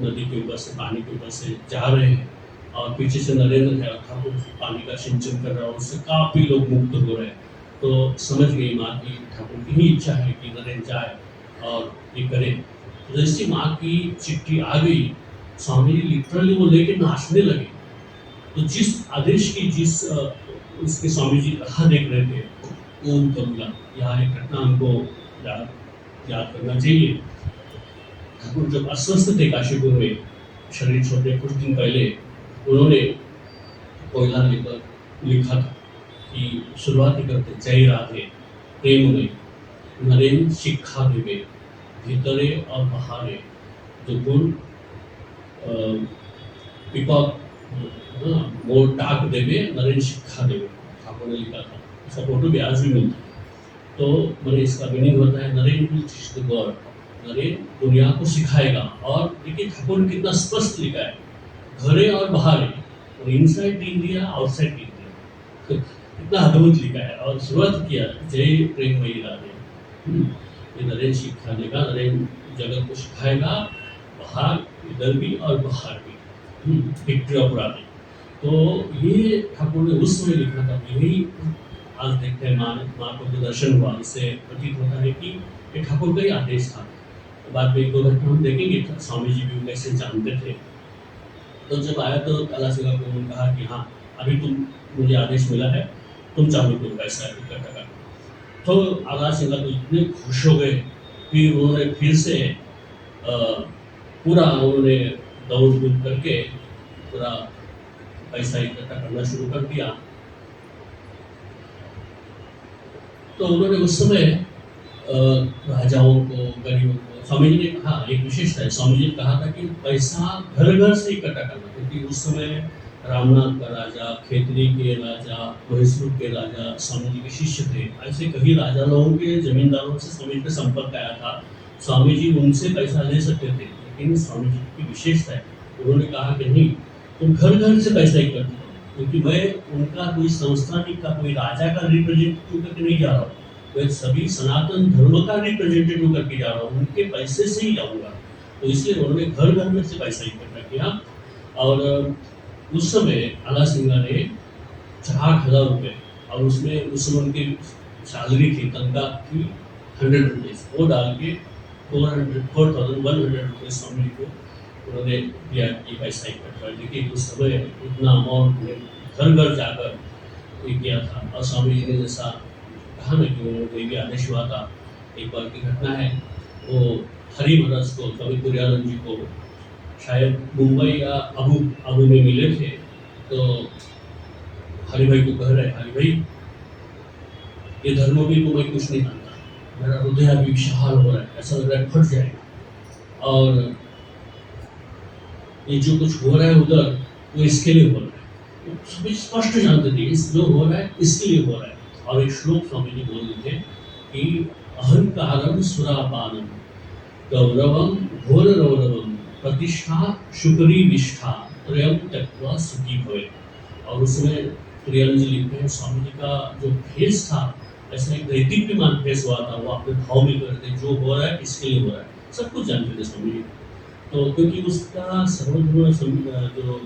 नदी के ऊपर से, पानी के ऊपर से जा रहे हैं और पीछे से नरेंद्र है और ठाकुर पानी का सिंचन कर रहा है, उससे काफ़ी लोग मुक्त हो रहे हैं। तो समझ गई माँ की ठाकुर की ही इच्छा है कि नरेंद्र जाए और ये करे। तो जैसी माँ की चिट्ठी आ गई, स्वामी जी लिटरली वो लेके नाचने लगे। तो जिस आदेश की उसके स्वामी जी राह देख रहे थे, वो उनको मिला। यहाँ एक घटना हमको याद करना चाहिए। ठाकुर जब अस्वस्थ थे काशीपुर में, शरीर छोड़ने कुछ दिन पहले, उन्होंने कोयला लेकर लिखा था कि शुरुआत करते जय राधे प्रेम में नरेन शिक्षा देवे भीतरे और बाहरे जो गुण पिपक मोर टाक देवे नरेन शिक्षा देवे, ठाकुर ने लिखा था। इसका फोटो भी आज भी मिलता है। तो मैंने इसका मीनिंग होता है Naren will teach the world, Naren दुनिया को सिखाएगा। और देखिए ठाकुर ने कितना स्पष्ट लिखा है, घरे और बाहर, और इनसाइड इंडिया आउटसाइड इंडिया, इतना अद्भुत लिखा है। और शुरुआत किया जय प्रेममयी राधे, ये नरेन शिक्षा देगा, नरेन जगत को सिखाएगा, बाहर इधर भी और बाहर भी, विक्ट्री ऑफ राधे। तो ये ठाकुर ने उस समय लिखा था। यही आज देखते हैं माँ को जो दर्शन हुआ, इससे प्रतीत होता है कि ये ठाकुर का ही आदेश था। तो बाद में एक दो घटना हम देखेंगे, स्वामी जी भी कैसे जानते थे। तो जब आया तो आला सिंह को उन्होंने कहा कि हाँ अभी मुझे आदेश मिला है, तुम चाहो तो पैसा इकट्ठा कर। तो आला सिंह तो इतने खुश हो गए, फिर उन्होंने फिर से पूरा उन्होंने दौड़ धूप करके पूरा पैसा इकट्ठा करना शुरू कर दिया। तो उन्होंने उस समय राजाओं को, गरीबों को, स्वामी जी ने कहा एक विशेषता है, स्वामी जी ने कहा था कि पैसा घर घर से इकट्ठा करना, क्योंकि उस समय रामनाथ का राजा, खेतरी के राजा, महेश्वर के राजा स्वामी जी के शिष्य थे। ऐसे कई राजा लोगों के, जमींदारों से स्वामी जी का संपर्क आया था। स्वामी जी उनसे पैसा ले सकते थे, लेकिन स्वामी जी की विशेषता है, उन्होंने कहा कि नहीं, तुम घर घर से पैसा इकट्ठा करो, क्योंकि मैं उनका कोई संस्थानिक का, कोई राजा का रिप्रेजेंटेटिव करके नहीं जा रहा हूँ, मैं सभी सनातन धर्म का रिप्रेजेंटेटिव करके जा रहा हूँ, उनके पैसे से ही जाऊँगा। तो इसलिए उन्होंने घर घर में से पैसा इकट्ठा किया। और उस समय आला सिंह ने 4000 रुपये, और उसमें उस समय उनकी सैलरी थी, तनख्वाह थी 100 रुपीज़, वो डाल के 4100 रुपये स्वामी जी को उन्होंने दिया कि पैसा इकट्ठा। देखिए उस समय इतना अमाउंट घर घर जाकर ये किया था। और स्वामी जी ने जैसा कहा ना कि उन्होंने देवी आदेश हुआ था, एक बार की घटना है, वो हरि महाराज को, स्वामी तुरानंद जी को शायद मुंबई या अबू में मिले थे। तो हरि भाई को कह रहे, हरि भाई ये धर्म भी को मैं कुछ नहीं मानता, मेरा हृदय अभी विशाल हो रहा है, ऐसा लग रहा है फट जाएगा, और ये जो कुछ हो रहा है उधर वो इसके लिए हो रहा है। तो सभी स्पष्ट जानते थे इस जो हो रहा है इसके लिए हो रहा है। और एक श्लोक स्वामी जी बोल रहे थे कि अहंकारम सुरापानम गौरवम घोर रौरवम प्रतिष्ठा शुक्री विष्ठा त्रयम त्यक्त्वा सुखी भवे। और उसमें तुरानंद जी लिखते हैं स्वामी जी का जो फेस था, ऐसा एक नैतिक भी मान फेस हुआ था, वो अपने भाव में करते जो हो रहा है इसके लिए हो रहा है, सब कुछ जानते थे स्वामी जी। तो क्योंकि उसका सर्वधर्म जो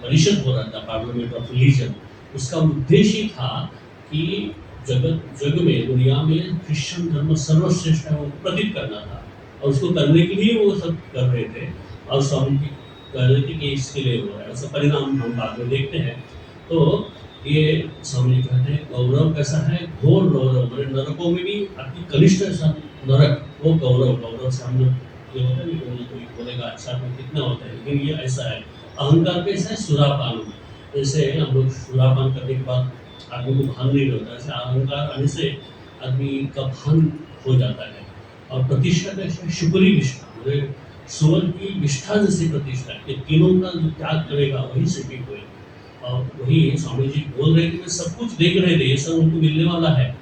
परिषद हो रहा था, पार्लियामेंट ऑफ रिलीजन, उसका उद्देश्य ही था कि जग में, दुनिया में क्रिश्चियन धर्म सर्वश्रेष्ठ है वो प्रतीत करना था, और उसको करने के लिए वो सब कर रहे थे। और स्वामी जी कह रहे थे कि इसके लिए हो रहा है, उसका परिणाम हम बाद में देखते हैं। तो ये स्वामी जी कहते हैं गौरव कैसा है, घोर गौरव, मेरे नरकों में भी अति कनिष्ठ नरक वो गौरव। गौरव से हम लोग ये होता है कि कोई बोलेगा अच्छा तो कितना होता है, लेकिन ये ऐसा है। अहंकार कैसा है, सुरापान। जैसे हम लोग सुरापान करने के बाद आदमी को भान नहीं होता, ऐसे अहंकार आने से आदमी का भान हो जाता है। और प्रतिष्ठा कैसे है, शुक्री निष्ठा, मेरे सुवर की निष्ठा जैसी प्रतिष्ठा है कि तीनों का जो त्याग करेगा वही सुखी होएगा। और वही स्वामी जी बोल रहे कि सब कुछ देख रहे थे, ये सब उनको मिलने वाला है,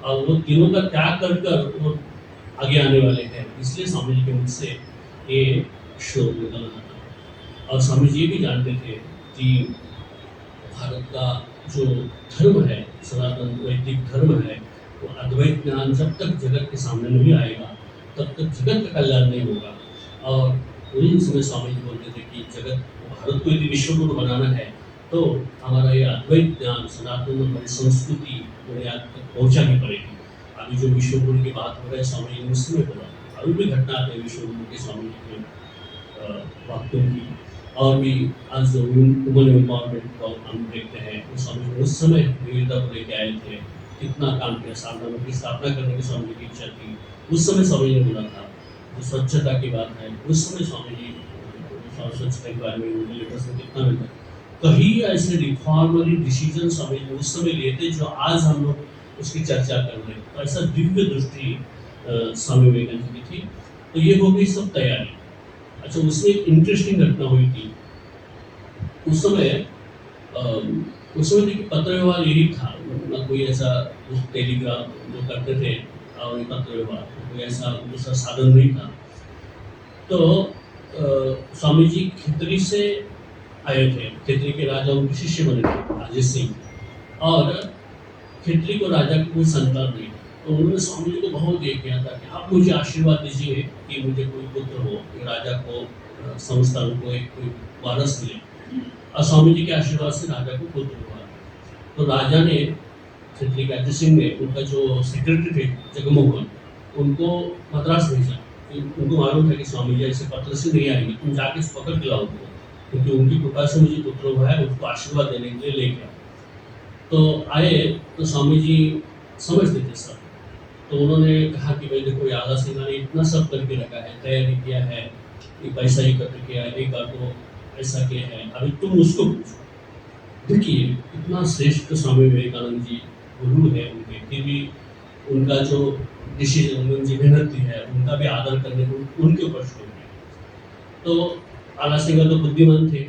और वो तीनों का त्याग कर कर वो आगे आने वाले हैं। इसलिए स्वामी जी के मुख से ये श्लोक निकल रहा था। और स्वामी जी भी जानते थे कि भारत का जो धर्म है, सनातन वैदिक धर्म है, वो अद्वैत ज्ञान जब तक जगत के सामने नहीं आएगा तब तक जगत का कल्याण नहीं होगा। और उन्हीं समय स्वामी जी बोलते थे कि जगत भारत को यदि विश्व गुरु बनाना है तो हमारा ये अद्वैत ज्ञान, सनातन हमारी संस्कृति बुनियाद तक पहुँचानी पड़ेगी। अभी जो विश्व गुरु की बात हो रही है, स्वामी जी ने उस समय बोला, अभी भी घटना आते हैं विश्व गुरु के स्वामी जी के वाक्यों की। और भी आज जो वुमन एम्पावरमेंट को हम देखते हैं, उस समय विविधता को लेके आए थे, कितना काम किया, साधनों की स्थापना करने की स्वामी जी की इच्छा थी। उस समय स्वामी जी ने बोला था। जो स्वच्छता की बात है, उस समय स्वामी जी स्वच्छता के बारे में लेटर्स में कितना मिलता है। कहीं ऐसे रिफॉर्मरी डिसीजन स्वामी जी उस समय लिए थे जो आज हम लोग उसकी चर्चा कर रहे हैं। तो ऐसा दिव्य दृष्टि स्वामी विवेकानंद की थी। तो ये हो गई सब तैयारी। अच्छा, उसमें एक इंटरेस्टिंग घटना हुई थी। उस समय देखिए पत्र व्यवहार यही था, ना कोई ऐसा टेलीग्राम जो करते थे और पत्र व्यवहार, कोई ऐसा दूसरा साधन नहीं था। तो स्वामी जी खितरी से आए थे, खितरी के राजा उनके शिष्य बने थे अजीत सिंह, और खितरी को राजा की कोई संतान नहीं। तो उन्होंने स्वामी जी को बहुत ये किया था कि आप मुझे आशीर्वाद दीजिए कि मुझे कोई पुत्र हो, कि राजा को संस्थान को एक कोई वारस मिले। और स्वामी जी के आशीर्वाद से राजा को पुत्र हुआ। तो राजा ने, खितरी के अजीत सिंह ने, उनका जो सेक्रेटरी थे जगमोहन, उनको मद्रास भेजा। उनको मालूम था कि स्वामी जी ऐसे पत्र से नहीं आएंगे, तुम जाके पकड़ के लाओ उनको, क्योंकि उनकी कृपा से मुझे पुत्र हुआ है, उसको आशीर्वाद देने के लिए लेके आओ। तो आए तो स्वामी जी समझते थे सब। तो उन्होंने कहा कि भाई देखो, आला सिंह ने इतना सब करके रखा है, तैयारी किया है, कि पैसा इकट्ठा किया है, एक बार को ऐसा किया है, अभी तुम उसको पूछो। देखिए इतना श्रेष्ठ स्वामी विवेकानंद जी गुरु है उनके, फिर भी उनका जो डिसीजन, उनकी मेहनत है, उनका भी आदर करने को उनके ऊपर छोड़ दिया। तो आला सिंह तो बुद्धिमान थे।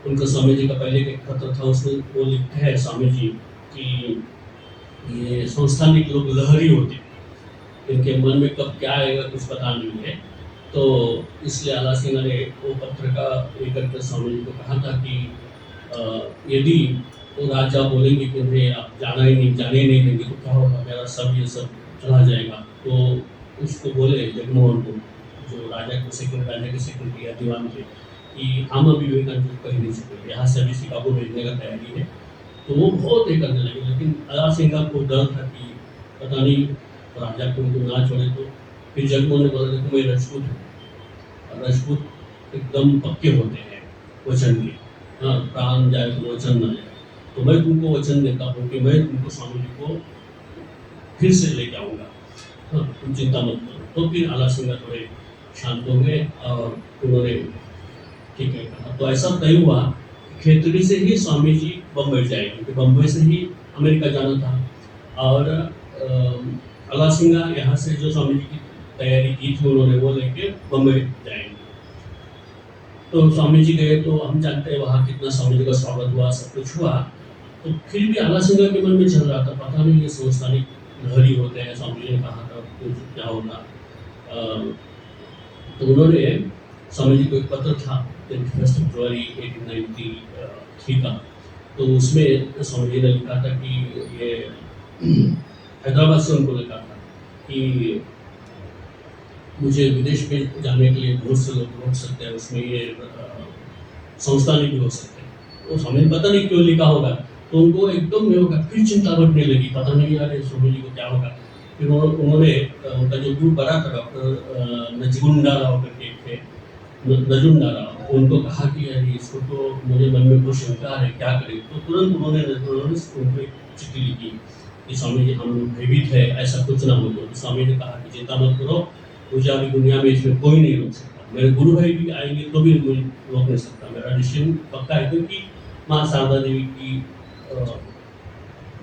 उनको स्वामी जी का पहले एक पत्र था, उसमें वो लिखते हैं स्वामी जी कि ये संस्थानिक लोग लहरी होते हैं, इनके मन में कब क्या आएगा कुछ पता नहीं है। तो इसलिए आला सिंह ने वो पत्र का लेकर स्वामी जी को कहा था कि यदि वो राजा बोलेंगे कि उन्हें आप जाने ही नहीं देंगे तो क्या होगा, मेरा सब ये सब चला जाएगा। तो उसको बोले जगमोहन को, जो राजा के सेक्रेटरी या दीवान थे, कि हम अभी विवेकानंद को कहीं नहीं सकते, यहाँ से अभी शिकागो भेजने का तैयारी है। तो वो बहुत ये करने लगे, लेकिन आला सिंह को डर था कि पता नहीं राजा को उनको ना छोड़े। तो फिर जगमोहन ने बोला देखो मैं राजपूत हूँ, और राजपूत एकदम पक्के होते हैं वचन के, हाँ, प्राण जाए तो वचन ना जाए। तो मैं तुमको वचन देता हूँ कि मैं तुमको स्वामी जी को फिर से लेके आऊँगा, हाँ, तुम चिंता मत करो। तो फिर आला सिंह थोड़े शांत हो गए और उन्होंने ठीक है कहा। तो ऐसा तय हुआ, खितरी से ही स्वामी जी बम्बई जाएंगे, क्योंकि बम्बई से ही अमेरिका जाना था। और आला सिंह यहाँ से जो स्वामी जी की तैयारी की थी उन्होंने, वो लेके बम्बई जाएंगे। तो स्वामी जी गए, तो हम जानते हैं वहाँ कितना स्वामी जी का स्वागत हुआ, सब कुछ हुआ। तो फिर भी आला सिंह के मन में चल रहा था, पता नहीं ये संस्थानिक लहरी होते हैं, स्वामी जी ने कहा था क्या होगा। तो उन्होंने स्वामी जी को एक पत्र था 21 फरवरी 1893 का, तो उसमें स्वामी जी ने लिखा था कि ये हैदराबाद से उनको लिखा था कि मुझे विदेश में जाने के लिए बहुत से लोग रोक सकते हैं, उसमें ये संस्थानिक भी हो सकते हैं। तो स्वामी जी पता नहीं क्यों लिखा होगा, तो उनको एकदम ये होगा, फिर चिंता बढ़ने लगी, पता नहीं यार स्वामी जी को क्या होगा। फिर उन्होंने उनका जो ग्रुप बना था, डॉक्टर नजगुंडा राव करके थे, नजूम डाला, उनको कहा कि यार इसको तो मुझे मन में बहुत शंका है, क्या करें? तो तुरंत उन्होंने उनको एक चिट्ठी लिखी कि स्वामी जी हम भयभीत है, ऐसा कुछ ना हो। तो स्वामी ने कहा कि चिंता मत करो, मुझे अभी दुनिया में इसमें कोई नहीं रोक सकता, मेरे गुरु भाई भी आएंगे तो भी मुझे रोक नहीं सकता, मेरा डिसीजन पक्का है। क्योंकि माँ शारदा देवी की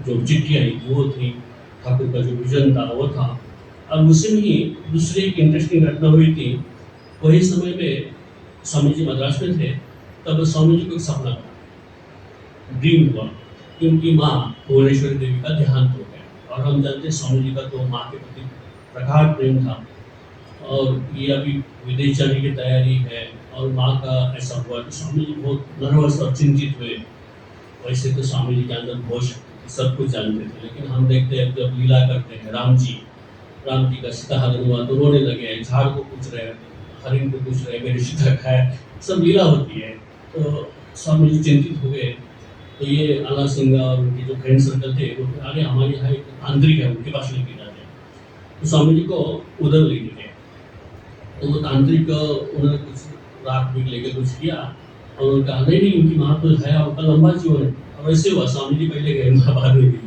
जो चिट्ठी आई थी वो थी, ठाकुर का जो विजन था वो था। अब उसी में ही दूसरी एक इंटरेस्टिंग घटना हुई थी। वही समय में स्वामी जी मद्रास में थे, तब स्वामी जी को एक सपना था, ड्रीम हुआ कि उनकी माँ भुवनेश्वरी देवी का देहांत हो गया। और हम जानते हैं स्वामी जी का तो माँ के प्रति प्रगाढ़ प्रेम था, और ये अभी विदेश जाने की तैयारी है, और माँ का ऐसा हुआ कि स्वामी जी बहुत नर्वस और चिंतित हुए। वैसे तो स्वामी जी के अंदर बहुत शक्ति थी, सब कुछ जानते थे, लेकिन हम देखते हैं जब लीला करते हैं राम जी का सीता हरण हुआ तो रोने लगे, झाड़ को पूछ रहे, हरिण को पूछ रहे, मेरी सीता का है, सब लीला होती है। तो स्वामी जी चिंतित हो गए। तो ये आला सिंह और उनके जो फ्रेंड सर्कल थे वो अरे हमारे यहाँ एक तांत्रिक है, उनके पास लेके जाते हैं। तो स्वामी जी को उधर लेके गए। तो वो तांत्रिक उन्होंने कुछ रात भी लेके कुछ किया, और उन्होंने कहा नहीं नहीं उनकी माँ तो है, उनका लंबा जीवन है। और ऐसे हुआ, स्वामी जी पहले गए, माँ बाद में गई।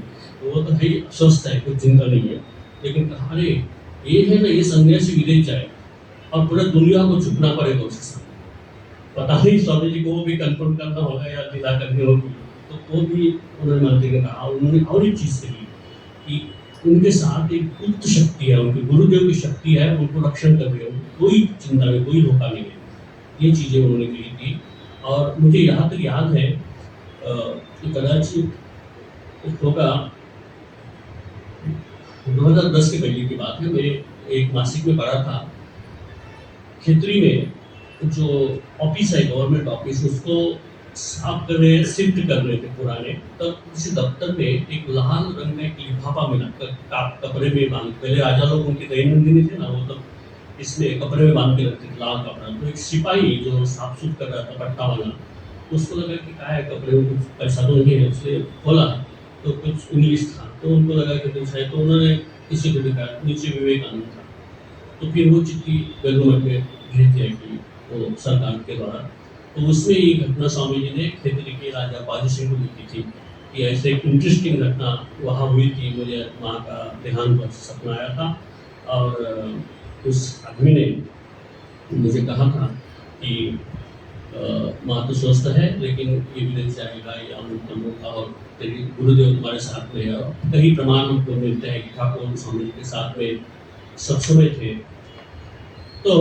तो वो तो है ही, स्वस्थ है, कुछ चिंता नहीं है। लेकिन कहा अरे ये है ना, ये सन्यासी विदेश जाए और पूरे दुनिया को झुकना पड़ेगा उसके सामने। पता नहीं स्वामी जी को वो भी कंफर्म करना होगा या लीला करनी होगी। तो वो भी उन्होंने मंत्री ने कहा। उन्होंने और एक चीज़ कही कि उनके साथ एक गुप्त शक्ति है, उनके गुरुदेव की शक्ति है, उनको रक्षण कर रही है, कोई चिंता नहीं, कोई धोखा नहीं है। ये चीज़ें उन्होंने कही थी। और मुझे यहाँ तक याद है कि कदाचित होगा 2010 के पहले की बात है। मैं एक मासिक में पढ़ा था, खेतरी में जो ऑफिस है गवर्नमेंट ऑफिस, उसको साफ कर रहे, शिफ्ट कर रहे थे पुराने। तब किसी दफ्तर में एक लाल रंग में एक लिफाफा मिला, कपड़े में बांध, पहले राजा लोग उनके दैनंदिनी थे ना, वो तब इसमें कपड़े में बांध के रखते थे लाल कपड़ा। तो एक सिपाही जो साफ सुथ कर रहा था पट्टा वाला, उसको लगा कि क्या है कपड़े में कुछ पैसा तो नहीं है, उसने खोला तो कुछ इंग्लिश था, तो उनको लगा कि कुछ है, तो उन्होंने किसी को दिखाया, नीचे विवेकानंद था। तो फिर वो चिट्ठी गवर्नमेंट में भेज दिया कि वो सरकार के द्वारा। तो उसमें ये घटना स्वामी जी ने खेतरी के राजा बाजी सिंह को लिखी थी कि ऐसे एक इंटरेस्टिंग घटना वहाँ हुई थी, मुझे माँ का देहांत का सपना आया था। और उस आदमी ने मुझे कहा था कि माँ तो स्वस्थ है, लेकिन ये विदेश जाएगा या अमुक और तेरी गुरुदेव तुम्हारे साथ में है। और कई प्रमाण हमको मिलते हैं कि ठाकुर स्वामी जी के साथ में सब समय थे। तो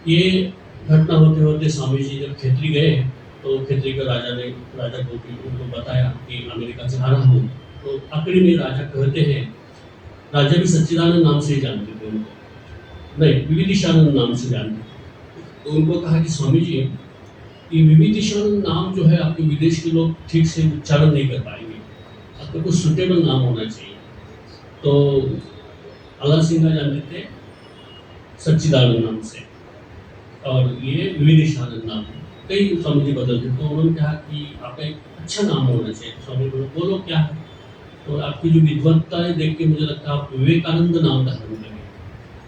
ये घटना होते होते स्वामी जी जब खेतरी गए, तो खेतरी के राजा को भी उनको बताया कि अमेरिका जा रहा हूँ। तो आखिरी में राजा कहते हैं, राजा भी सच्चिदानंद नाम से ही जानते थे उनको, नहीं विविदिशानंद नाम से जानते थे। तो उनको कहा कि स्वामी जी ये विविदिशानंद नाम जो है आपके विदेश के लोग ठीक से उच्चारण नहीं कर पाएंगे, आपको कुछ सुटेबल नाम होना चाहिए। तो आला सिंह जानते थे सच्चिदानंद नाम से, और ये विविदिशानंद नाम, कई स्वामी जी बदलते। तो उन्होंने कहा कि आपका एक अच्छा नाम होना चाहिए। स्वामी बोलो बोलो क्या है? तो आपकी जो विद्वत्ता है देख के मुझे लगता है आप विवेकानंद नाम धारण करें।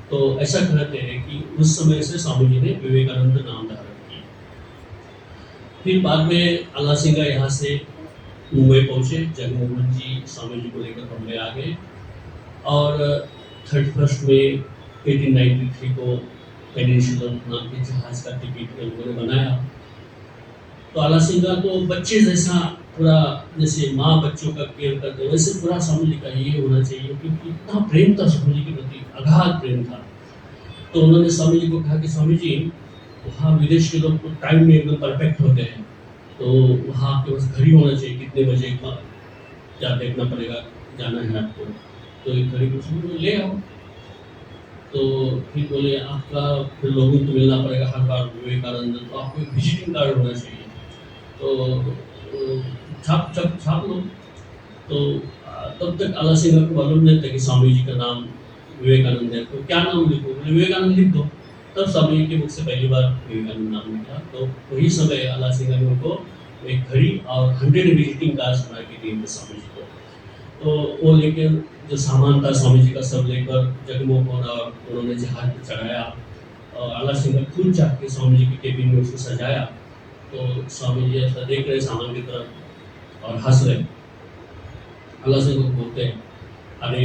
तो ऐसा कहते हैं कि उस समय से स्वामी जी ने विवेकानंद नाम धारण किया। फिर बाद में आला सिंह यहाँ से मुंबई पहुँचे, जगमोहन जी स्वामी जी को लेकर बम्बई आ गए, और 31 मई 1893 को पेनिनसुला नाम के जहाज का टिकट उन्होंने बनाया। तो आला सिंह तो बच्चे जैसा पूरा, जैसे माँ बच्चों का केयर करते हैं वैसे पूरा स्वामी जी का ये होना चाहिए, क्योंकि इतना प्रेम था स्वामी जी के प्रति, अगाध प्रेम था। तो उन्होंने स्वामी जी को कहा कि स्वामी जी वहाँ विदेश के लोग तो टाइम में एकदम परफेक्ट होते हैं, तो वहाँ आपके पास घड़ी होना चाहिए, कितने बजे का क्या देखना पड़ेगा, जाना है आपको। तो एक घड़ी को ले आओ। तो फिर बोले आपका फिर लोगों को मिलना पड़ेगा हर बार विवेकानंद, तो आपको एक विजिटिंग कार्ड होना चाहिए। तो छाप लो। तो तब तक आला सिंह को मालूम नहीं था कि स्वामी जी का नाम विवेकानंद है। तो क्या नाम लिखो? बोले विवेकानंद लिख दो। तब स्वामी जी के मुख से पहली बार विवेकानंद नाम निकला। तो वही समय आला सिंह ने उनको एक घड़ी और 100 विजिटिंग कार्ड्स बना के दिए थे स्वामी जी को। तो वो लेकर जो सामान था स्वामी जी का सब लेकर जगमोहन और उन्होंने जहाज पर चढ़ाया, आला सिंह का खुद जाके स्वामी जी के केबिन में उसको सजाया, तो स्वामी जी ऐसा देख रहे सामान की तरफ और हंस रहे। आला सिंह को बोलते हैं, अरे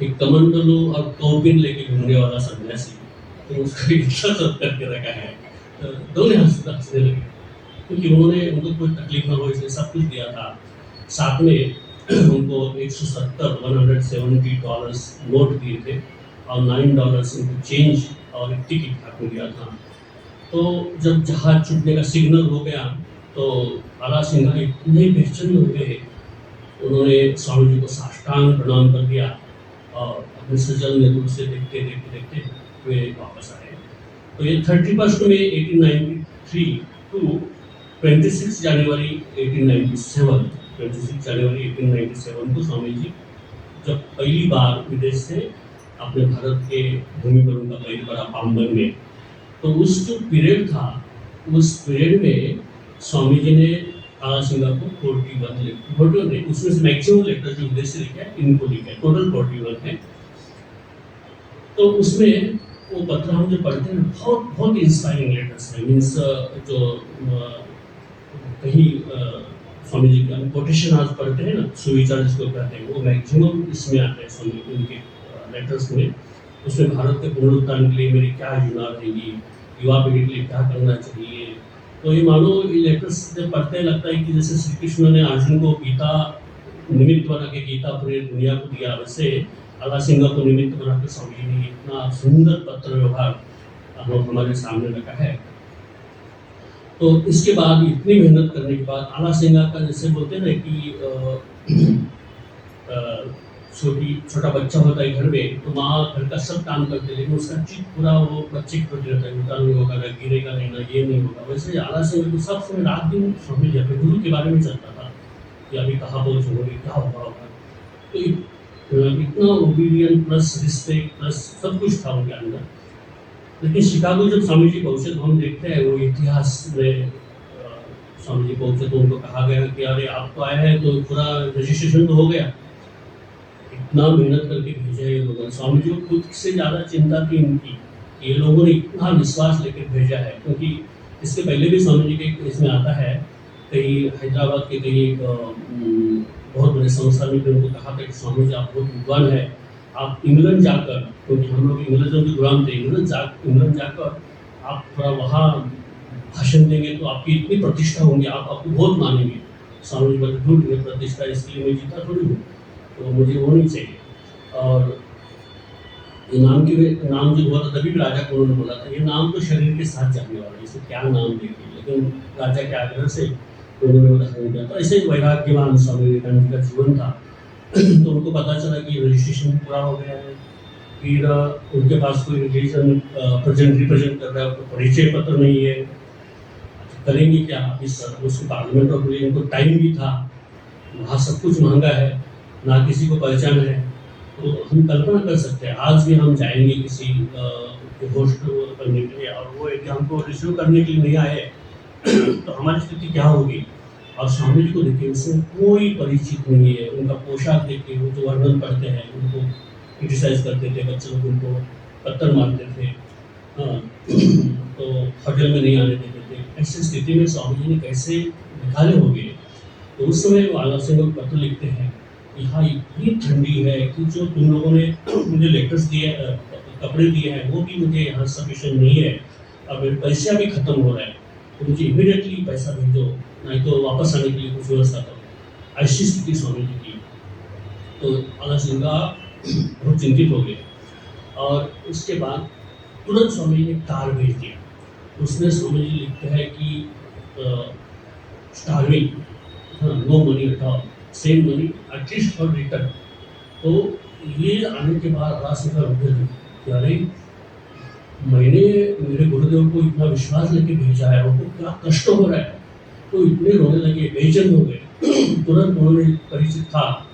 एक कमंडलू और कौपिन लेके घूमने वाला सन्यासी, तो उसको इतना सब करके रखा है। दोनों हंसने लगे, क्योंकि उन्होंने उनको कोई तकलीफ ना हो इसलिए सब कुछ दिया था। साथ में उनको 170 डॉलर्स नोट दिए थे और $9 उनको चेंज और एक टिकट हाथ में दिया था। तो जब जहाज छूटने का सिग्नल हो गया तो आला सिंह इतने बेचैन हो गए, उन्होंने स्वामी जी को साष्टांग प्रणाम कर दिया और अपने सजल नेत्र से देखते देखते देखते वे वापस आए। तो ये 31 में 1893 टू 26 जनवरी 1897 को स्वामी जी जब पहली बार विदेश से अपने भारत के भूमि पर उनका पहली बार पामबन में, तो उस जो पीरियड था उस पीरियड में स्वामी जी ने आला सिंह को 41 लेटर, उसमें से मैक्सिमम लेटर जो विदेश से लिखा है इनको लिखा है, टोटल 41 है। तो उसमें वो पत्र हम जो पढ़ते हैं बहुत बहुत इंस्पायरिंग लेटर्स है। मीन्स जो कहीं स्वामी जी का कोटेशन आज पढ़ते हैं ना, सुविचार जिसको कहते हैं, वो मैक्सिमम इसमें आते हैं स्वामी उनके लेटर्स में। उसमें भारत के पुनरुत्थान के लिए मेरी क्या योजना रहेगी, युवा पीढ़ी के लिए क्या करना चाहिए। तो ये मानो ये लेटर्स जब पढ़ते हैं लगता है कि जैसे श्री कृष्ण ने अर्जुन को गीता निमित्त बना के गीता पूरी दुनिया को दिया, वैसे आला सिंह को निमित्त बना के स्वामी जी ने इतना सुंदर पत्र व्यवहार हमारे सामने रखा है। तो इसके बाद इतनी मेहनत करने के बाद आला सिंह का जैसे बोलते हैं ना कि छोटा बच्चा होता है घर में, तो माँ घर का सब काम करते हैं, लेकिन उसका चित पूरा वो बच्चे के प्रति रहता है, उल्टा नहीं होगा, ना गिरेगा नहीं, ना ये नहीं होगा। वैसे आला सिंह को सब समय रात दिन स्वामी जी अपने गुरु के बारे में चलता था कि अभी कहाँ पहुँचोगे, क्या होगा। तो इतना ओबीडियंट प्लस रिस्पेक्ट प्लस सब कुछ था उनके अंदर। लेकिन शिकागो जब स्वामी जी पहुँचे तो हम देखते हैं वो इतिहास में स्वामी जी पहुँचे तो उनको कहा गया कि अरे आप तो आए हैं तो पूरा रजिस्ट्रेशन तो हो गया। इतना मेहनत करके भेजा ये लोगों ने, स्वामी जी को खुद से ज़्यादा चिंता थी इनकी, ये लोगों ने इतना विश्वास लेकर भेजा है। क्योंकि इसके पहले भी स्वामी जी के इसमें आता है, कई हैदराबाद के कई बहुत बड़े संस्था में उनको कहा था कि स्वामी जी आप बहुत विद्वान है, आप इंग्लैंड जाकर, क्योंकि हम लोग इंग्लैंडों के गुलाम थे, इंग्लैंड जाकर आप थोड़ा वहाँ भाषण देंगे तो आपकी इतनी प्रतिष्ठा होंगी, आप आपको बहुत मानेंगे। स्वामी जी बोले ढूंढ ये प्रतिष्ठा इसके लिए मैं जीता थोड़ी हूँ, तो मुझे वो नहीं चाहिए। और ये नाम जो हुआ था तभी भी राजा को उन्होंने बोला था ये नाम तो शरीर के साथ जाने वाला है, इसे क्या नाम देंगे, लेकिन राजा के आग्रह से उन्होंने वो धारण किया। तो ऐसे वैराग्यवान स्वामी विवेकानंद का जीवन था। तो उनको पता चला कि रजिस्ट्रेशन पूरा हो गया है, फिर उनके पास कोई रिलीजन रिप्रेजेंट कर रहा है, उनको परिचय पत्र नहीं है, करेंगे क्या। इस उसको पार्लियामेंट ऑफ इंडिया, इनको टाइम भी था, वहाँ सब कुछ महंगा है, ना किसी को पहचान है। तो हम कल्पना कर सकते हैं आज भी हम जाएंगे किसी होस्ट करने के लिए और वो यदि हमको रिसीव करने के लिए नहीं आए तो हमारी स्थिति क्या होगी। और स्वामी जी को देखिए उसमें कोई परिचित नहीं है, उनका पोशाक देखिए, वो जो वर्णन पढ़ते हैं उनको क्रिटिसाइज करते थे, बच्चे लोग उनको पत्थर मारते थे, हाँ तो होटल में नहीं आने देते थे। ऐसी स्थिति में स्वामी जी ने कैसे निकाले होंगे। तो उस समय वो आला सिंह को पत्र लिखते हैं, यहाँ इतनी ठंडी है कि जो तुम लोगों ने मुझे लेटर्स दिए, कपड़े दिए हैं, वो भी मुझे यहाँ सफिशिएंट नहीं है और मेरे पैसे भी खत्म हो रहे हैं, तो मुझे इमीडिएटली पैसा भेजो, नहीं तो वापस आने के लिए कुछ व्यवस्था करो। ऐसी स्थिति स्वामी जी की। तो आला सिंह बहुत चिंतित हो गए और उसके बाद तुरंत स्वामी जी ने कार भेज दिया। उसमें स्वामी जी लिखते हैं कि starving, no money at all, same money at least for return. तो ये आने के बाद आला सिंह का अरे मैंने मेरे गुरुदेव को इतना विश्वास लेके भेजा है, उनको क्या कष्ट हो रहा है, तो इतने रोने लगे, बेचैन हो गए। तुरंत उन्होंने परिचित था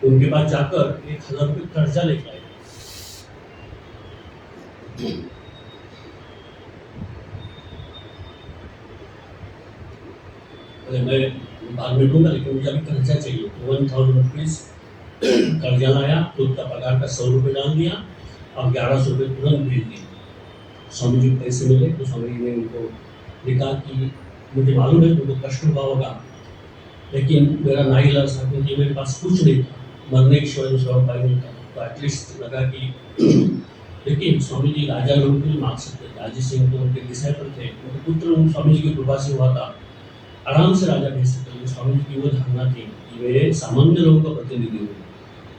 उनके पास जाकर 1000 रुपये कर्जा लेकर आए। मैं बाद में दूंगा, लेकिन मुझे अभी कर्जा चाहिए, तो 1000 रुपीज़ कर्जा लाया, तो उसका पगार का 100 रुपये डाल दिया और 1100 रुपये तुरंत भेज दिए। स्वामी जी को पैसे मिले तो स्वामी जी ने उनको लिखा कि मुझे मालूम है तुमको कष्ट हुआ होगा, लेकिन मेरा नाइलाज था क्योंकि मेरे पास कुछ नहीं था, मरने के सिवाय दूसरा उपाय नहीं था। तो एटलीस्ट लगा कि लेकिन स्वामी जी राजा लोगों के लिए मांग सकते थे। अजीत सिंह तो उनके डिसाइपल थे, उनके पुत्र उन स्वामी जी की कृपा से हुआ था, आराम से राजा भेज सकते थे। स्वामी जी की वो धारणा थी कि वे सामान्य लोगों का प्रतिनिधि हूँ,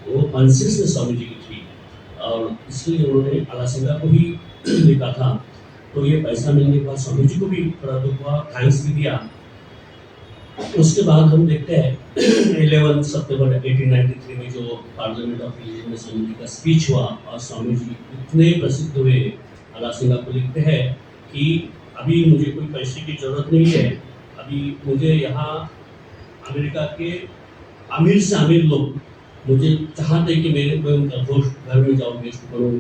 वो कॉन्शियसनेस स्वामी जी की थी और इसलिए उन्होंने आलासिंगा को ही लिखा था। तो ये पैसा मिलने के बाद स्वामी जी को भी थोड़ा दुख हुआ, थैंक्स भी दिया। उसके बाद हम देखते हैं 11 सितंबर 1893 में जो पार्लियामेंट ऑफ रिलीजन में स्वामी जी का स्पीच हुआ और स्वामी जी इतने प्रसिद्ध हुए, आलासिंगा को लिखते हैं कि अभी मुझे कोई पैसे की जरूरत नहीं है, अभी मुझे यहाँ अमेरिका के अमीर से अमीर लोग मुझे चाहते कि मैं उनका दोस्त घर में जाऊँ, गेस्ट करूँ,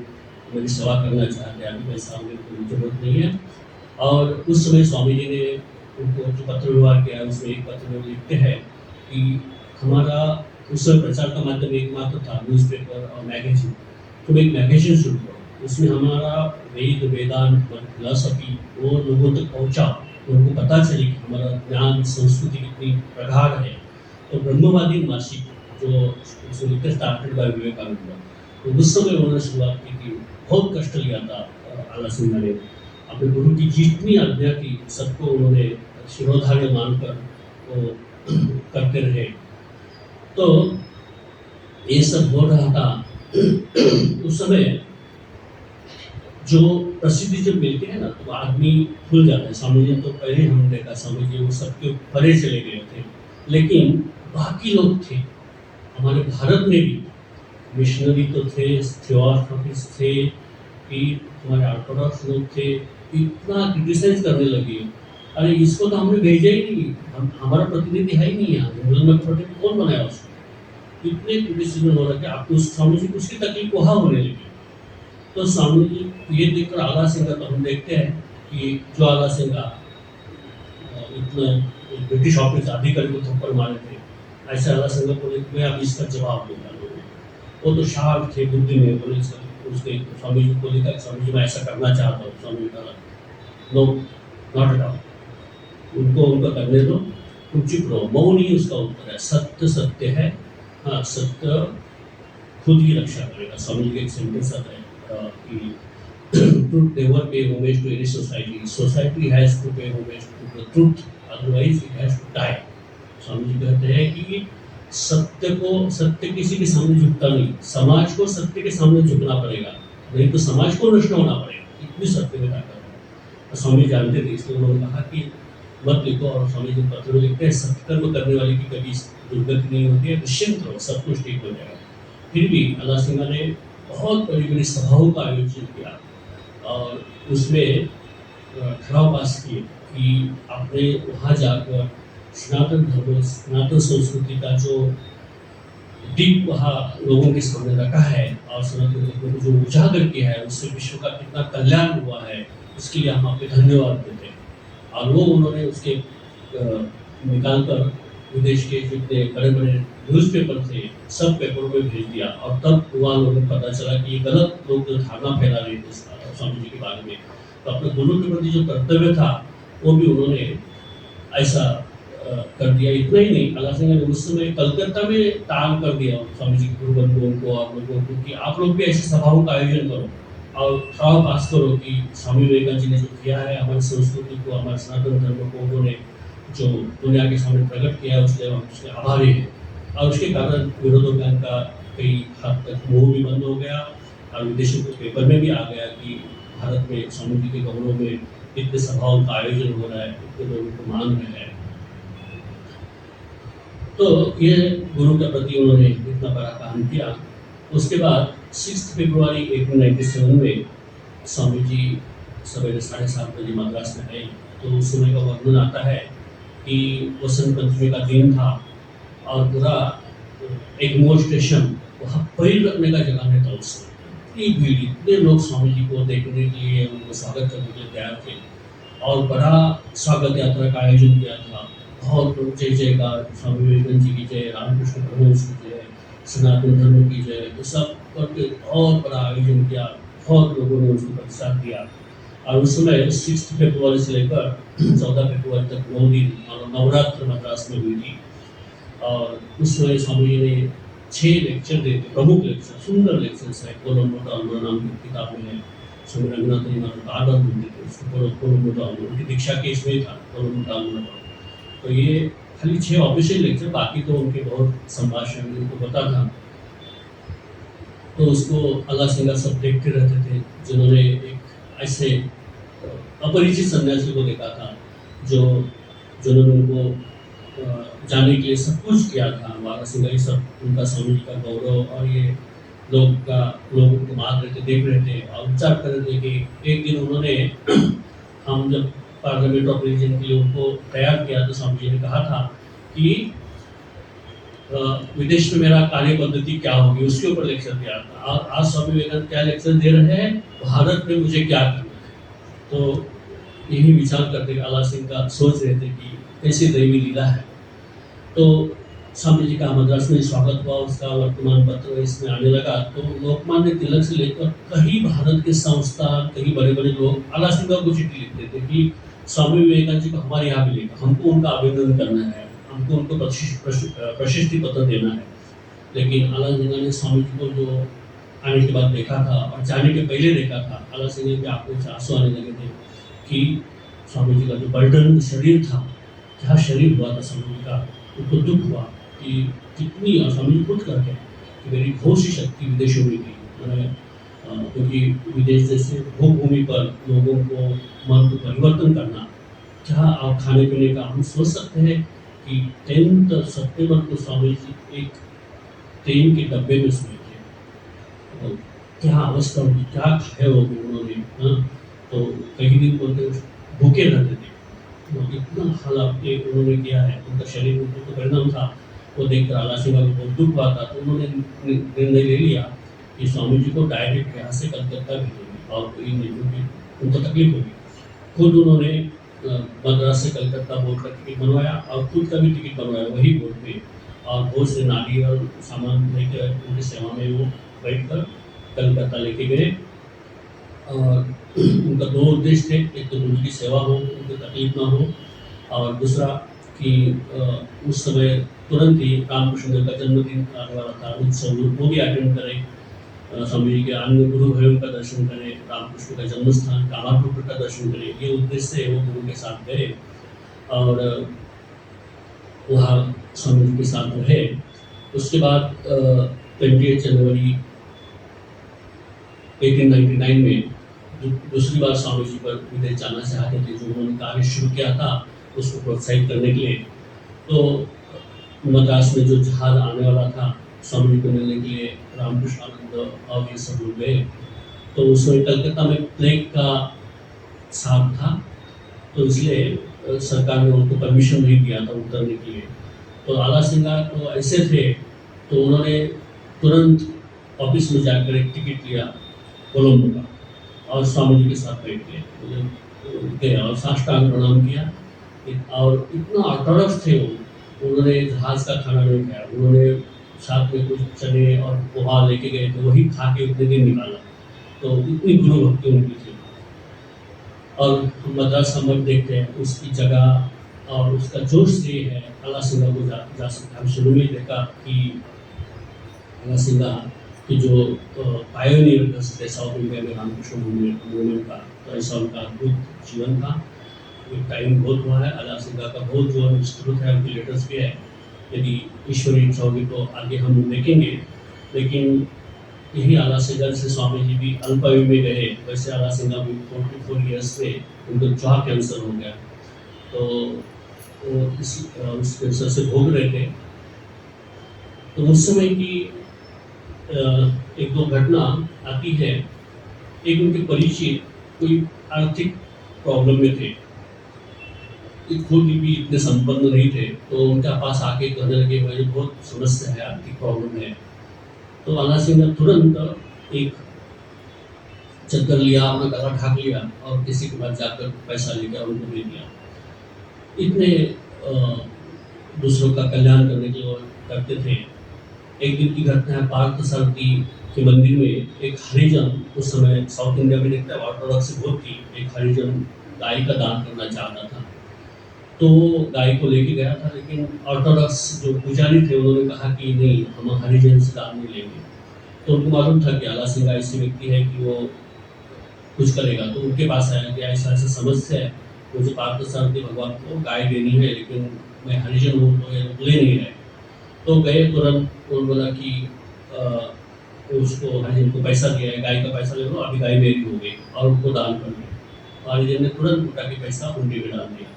मेरी सेवा करना चाहते हैं, अभी पैसा मेरे को जरूरत नहीं है। और उस समय स्वामी जी ने उनको जो पत्र व्यवहार किया उसमें एक पत्र में लिखते हैं कि हमारा उस समय प्रचार का माध्यम एकमात्र था न्यूज़पेपर और मैगजीन, तो एक मैगजीन शुरू करो, उसमें हमारा वेद वेदांत फिलॉसफी वो लोगों तक पहुंचा, उनको पता चले कि हमारा ज्ञान संस्कृति कितनी प्रगाढ़ है। तो ब्रह्मवादी मासिक जो स्टार्टेड बाय विवेकानंद, तो उस समय उन्होंने शुरुआत की थी। बहुत कष्ट लिया था आलासिंगा ने, अपने गुरु की जितनी आज्ञा थी सबको उन्होंने शिरोधार्य मानकर वो करते रहे। तो ये सब हो रहा था उस समय जो प्रसिद्धि जब मिलती है ना तो आदमी भूल जाता है। स्वामी जी तो पहले हमने देखा, स्वामी जी वो सबके परे चले गए थे, लेकिन बाकी लोग थे हमारे भारत में भी, मिशनरी तो थे, थियोसॉफिस्ट थे, फिर हमारे ऑर्थोडॉक्स लोग थे, इतना क्रिटिसाइज करने लगे, अरे इसको तो हमने भेजा ही नहीं, हमारा प्रतिनिधि है ही नहीं यहाँ, हिंदुस्तान में प्रोटेक्ट कौन बनाया उसको, इतने क्रिटिसिज्म हो रहा है। आपको स्वामी जी उसकी तकलीफ वहाँ होने लगी। तो स्वामी जी ये देखकर आलासिंगा तो हम देखते हैं कि जो आलासिंगा इतना ब्रिटिश ऑफिस अधिकारी को थप्पड़ मारे थे, ऐसे आलासिंगा को मैं अब इसका जवाब दूंगा। वो तो शार्प थे बुद्धि में, बोले उसने स्वामी जी को लिखा, स्वामी जी मैं ऐसा करना चाहता हूँ। स्वामी जी कहा नो, नॉट एट ऑल, उनको उनका करने दो, तुम चुप रहो। मौन ही उसका उत्तर है, सत्य सत्य है, हाँ सत्य खुद ही रक्षा करेगा। स्वामी जी का एक सेंटेंस आता है कि truth never pay homage to any society, society has to pay homage to the truth, otherwise it has to die। Swami ji कहते हैं कि सत्य किसी के सामने झुकता नहीं, समाज को सत्य के सामने झुकना पड़ेगा, नहीं तो समाज को नष्ट होना पड़ेगा, इतनी सत्य में ताकत है। स्वामी जानते थे, इसलिए उन्होंने कहा कि मत लिखो, और स्वामी जी पत्र में लिखते हैं सत्कर्म करने वाले की कभी दुर्गति नहीं होती है, निश्चिंत रहो, सब कुछ ठीक हो जाएगा। फिर भी आलासिंगा ने बहुत बड़ी बड़ी सभाओं का आयोजन किया और उसमें ठहराव पास किए कि आपने वहाँ जाकर सनातन धर्म, सनातन संस्कृति का जो दीप वहाँ लोगों के सामने रखा है और सनातन धर्म को जो उजागर किया है, उससे विश्व का कितना कल्याण हुआ है, इसके लिए हम आपको धन्यवाद देते हैं। और वो उन्होंने उसके निकाल कर विदेश के जितने बड़े बड़े न्यूज़पेपर थे सब पेपरों में भेज दिया, और तब वहाँ लोगों को पता चला कि ये गलत लोग जो धारणा फैला रहे थे स्वामी जी के बारे में, तो अपने गुरु के प्रति जो कर्तव्य था वो भी उन्होंने ऐसा कर दिया। इतना ही नहीं, आलासिंगा ने उस समय कलकत्ता में टाल कर दिया स्वामी जी के गुरु बंधुओं को और लोगों को कि आप लोग भी ऐसी सभाओं का आयोजन करो और ठहराव पास करो कि स्वामी विवेकानंद जी ने जो किया है हमारी संस्कृति को, हमारे सनातन धर्म को उन्होंने जो दुनिया के सामने प्रकट किया है उसके हम उसके आभारी हैं। और उसके कारण विरोधों का कई हद तक मुंह भी बंद हो गया और विदेशों के पेपर में भी आ गया कि भारत में स्वामी जी के गौरव में इतने सभाओं का आयोजन हो रहा है, इतने लोगों को मान रहे हैं। तो ये गुरु के प्रति उन्होंने इतना बड़ा काम किया। उसके बाद 6 फरवरी 1897 में स्वामी जी सवेरे 7:30 बजे मद्रास में आए। तो उस समय का वर्णन आता है कि वसंत पंचमी का दिन था और पूरा एग्मोर स्टेशन वहाँ पैर रखने का जगह नहीं था। उस समय इतनी भीड़, इतने लोग स्वामी जी को देखने के लिए, उनको स्वागत करने के लिए तैयार थे और बड़ा स्वागत यात्रा का आयोजन किया था। बहुत लोग जय जयकार, स्वामी विवेकानंद जी की जय, रामकृष्ण परमहंस की जय, सनातन धर्म की जय, तो सब करके बहुत बड़ा आयोजन किया। बहुत लोगों ने उसको प्रतिसाद दिया और उस समय 6 फरवरी से लेकर 14 फरवरी तक 9 दिन और नवरात्र मद्रास में हुई थी। और उस समय स्वामी जी ने 6 लेक्चर देते, प्रमुख लेक्चर, सुंदर लेक्चर्स है। कोलंबो टाउन नाम की किताब में है, स्वामी रंगनाथ जी महाराज का आदर मिलते थे उसको, कोलंबो टाउन उनकी दीक्षा केस में था कोलंबो टाउन। तो ये खाली 6 ऑफिशियल लेक्चर, बाकी तो उनके बहुत संभाषण उनको पता था। तो उसको अल्लाह सिंह सब देखते रहते थे, जिन्होंने एक ऐसे अपरिचित सन्यासी को देखा था जो जिन्होंने उनको जाने के लिए सब कुछ किया था। वाराणसी का ये सब उनका स्वामी जी का गौरव, और ये लोग उनको मार रहे थे, देख रहे थे और विचार कर रहे थे कि एक दिन उन्होंने हम जब पार्लियामेंट ऑफ रिलीजन के लिए उनको तैयार किया तो स्वामी जी ने कहा था कि विदेश में मेरा कार्य पद्धति क्या होगी, उसके ऊपर लेक्चर दिया था। और आज स्वामी विवेकानंद क्या लेक्चर दे रहे हैं, भारत में मुझे क्या करना है। तो यही विचार करते अल्लाह सिंह का सोच रहे थे कि कैसी दैवी लीला है। तो स्वामी जी का मद्रास में स्वागत हुआ, उसका वर्तमान पत्र इसमें आने लगा। तो लोकमान्य तिलक से लेकर कई भारत के संस्थान, कई बड़े बड़े लोग अल्लाह सिंह को चिट्ठी लिखते थे कि स्वामी विवेकानंद जी को हमारे यहाँ मिलेगा, हमको उनका अभिनंदन करना है, हमको उनको प्रशस्ति पत्र देना है। लेकिन अल्लाह सिंह ने स्वामी जी को जो आने के बाद देखा था और जाने के पहले देखा था, अल्लाह सिंह की आंखों से आंसू आने लगे थे कि स्वामी जी का जो बर्डन शरीर था, क्या शरीर हुआ था स्वामी जी का, उनको दुख हुआ कि कितनी, स्वामी जी खुद कहते हैं कि मेरी बहुत सी शक्ति विदेशों में थी। क्योंकि विदेश जैसे भूमि पर लोगों को मन को परिवर्तन करना, क्या आप खाने पीने का हम सोच सकते हैं कि 10 सितंबर को स्वामी जी एक ट्रेन के डब्बे में सोए थे। क्या अवस्था उनकी, क्या खाए होगी उन्होंने। तो कई दिन बोलते भूखे रहते थे, इतना हालात उन्होंने किया है, उनका शरीर उनको तो परिणाम था। वो देखकर आला सिंह को बहुत दुख हुआ था। तो उन्होंने निर्णय ले लिया कि स्वामी जी को डायरेक्ट यहाँ से कलकत्ता भेजेंगे और कोई नहीं, उनको तकलीफ होगी। खुद उन्होंने मद्रास से कलकत्ता बोर्ड का टिकट बनवाया और खुद का भी टिकट बनवाया वही बोर्ड पे, और बहुत से नारी और सामान लेकर उनकी सेवा में वो बैठ कर कलकत्ता लेके गए। और उनका 2 उद्देश्य थे, एक तो उनकी सेवा हो, उनको तकलीफ ना हो, और दूसरा कि उस समय तुरंत ही रामकृष्ण देव का जन्मदिन आने वाला था, उत्सव वो भी अटेंड करें, स्वामी जी के अन्य गुरु भाइयों का दर्शन करें, रामकृष्ण का जन्म स्थान कामारपुर का दर्शन करें, ये उद्देश्य से वो गुरु के साथ गए और वहाँ स्वामी जी के साथ रहे। उसके बाद 28 जनवरी 1899 में दूसरी बार स्वामी जी पर विदेश जाना चाहते थे, जो उन्होंने कार्य शुरू किया था उसको प्रोत्साहित करने के लिए। तो मद्रास में जो जहाज आने वाला था स्वामी जी को मिलने के लिए, रामकृष्ण आनंद और ये सब लोग गए। तो उसमें कलकत्ता में प्लेग का साथ था, तो इसलिए सरकार ने उनको परमिशन नहीं दिया था उतरने के लिए। तो आला सिंह तो ऐसे थे, तो उन्होंने तुरंत ऑफिस में जाकर एक टिकट लिया कोलंबो का और स्वामी जी के साथ बैठ गए और साष्टांग प्रणाम किया। और इतना ऑर्थोडॉक्स थे वो, उन्होंने जहाज का खाना नहीं खाया, उन्होंने साथ में कुछ चने और पोहा लेके गए थे, वही खा के उतने दिन निकाला। तो इतनी गुरु भक्ति उनकी थी। और मद्रास हम लोग देखते हैं उसकी जगह और उसका जोश से है अल्लाह सिंह को जा सकता। हम शुरू में देखा कि अल्लाह सिंह कि जो पायोनियर थे साउथ इंडिया में रामकृष्ण मूवमेंट का, तो ऐसा उनका अद्भुत जीवन था। एक टाइम बहुत हुआ है, अल्लाह सिंह का बहुत जो विस्तृत है, उनकी लेटर्स भी है, यदि ईश्वरी इच्छा होगी तो आगे हम देखेंगे। लेकिन यही आला सिंह से स्वामी जी भी अल्पायु में गए, वैसे आला सिंह भी 44 ईयर्स में उनको जॉ कैंसर हो गया। तो वो उस कैंसर से भोग रहे थे। तो उस समय की एक दो घटना आती है। एक उनके परिचित कोई आर्थिक प्रॉब्लम में थे, खुद भी इतने संपन्न नहीं थे, तो उनके पास आके कहने लगे मुझे बहुत समस्या है, आर्थिक प्रॉब्लम है। तो आला सिंह ने तुरंत एक चद्दर लिया, अपना गला ढाक लिया और किसी के पास जाकर पैसा लेकर उनको दे दिया। इतने दूसरों का कल्याण करने के लिए करते थे। एक दिन की घटना है, पार्थ सर की के मंदिर में एक हरिजन, उस समय साउथ इंडिया में देखता है ऑर्थोडॉक्स बहुत थी, एक हरिजन गाय का दान करना चाहता था, तो गाय को लेके गया था, लेकिन ऑर्थोडॉक्स जो पुजारी थे उन्होंने कहा कि नहीं, हम हरिजन से दान नहीं लेंगे। तो उनको मालूम था कि आला सिंह ऐसे व्यक्ति है कि वो कुछ करेगा, तो उनके पास आया कि ऐसा ऐसा समस्या है, मुझे पार्थसारथी भगवान को गाय देनी है, लेकिन मैं हरिजन हूँ तो ये ले नहीं रहे। तो गए तुरंत, उन्होंने बोला कि उसको हरिजन को पैसा दिया है, गाय का पैसा ले लो, अभी गाय मेरी हो गई, और उनको दान कर दिया। हरिजन ने तुरंत उठा के पैसा हुंडी में डाल दिया।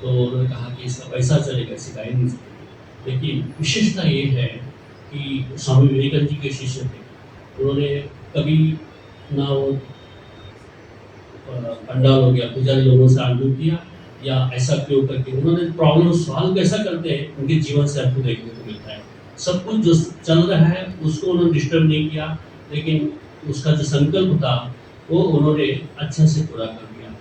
तो उन्होंने कहा कि इसका पैसा चलेगा, ऐसी गाय नहीं चलेगी। लेकिन विशेषता ये है कि स्वामी विवेकानंद जी के शिष्य थे, उन्होंने कभी ना वो पंडाल हो गया, पुजारी लोगों से आर्ग्यू किया या ऐसा क्यों करके, उन्होंने प्रॉब्लम सॉल्व कैसा करते हैं उनके जीवन से आपको देखने को मिलता है। सब कुछ जो चल रहा है उसको उन्होंने डिस्टर्ब नहीं किया, लेकिन उसका जो संकल्प था वो उन्होंने अच्छे से पूरा कर दिया।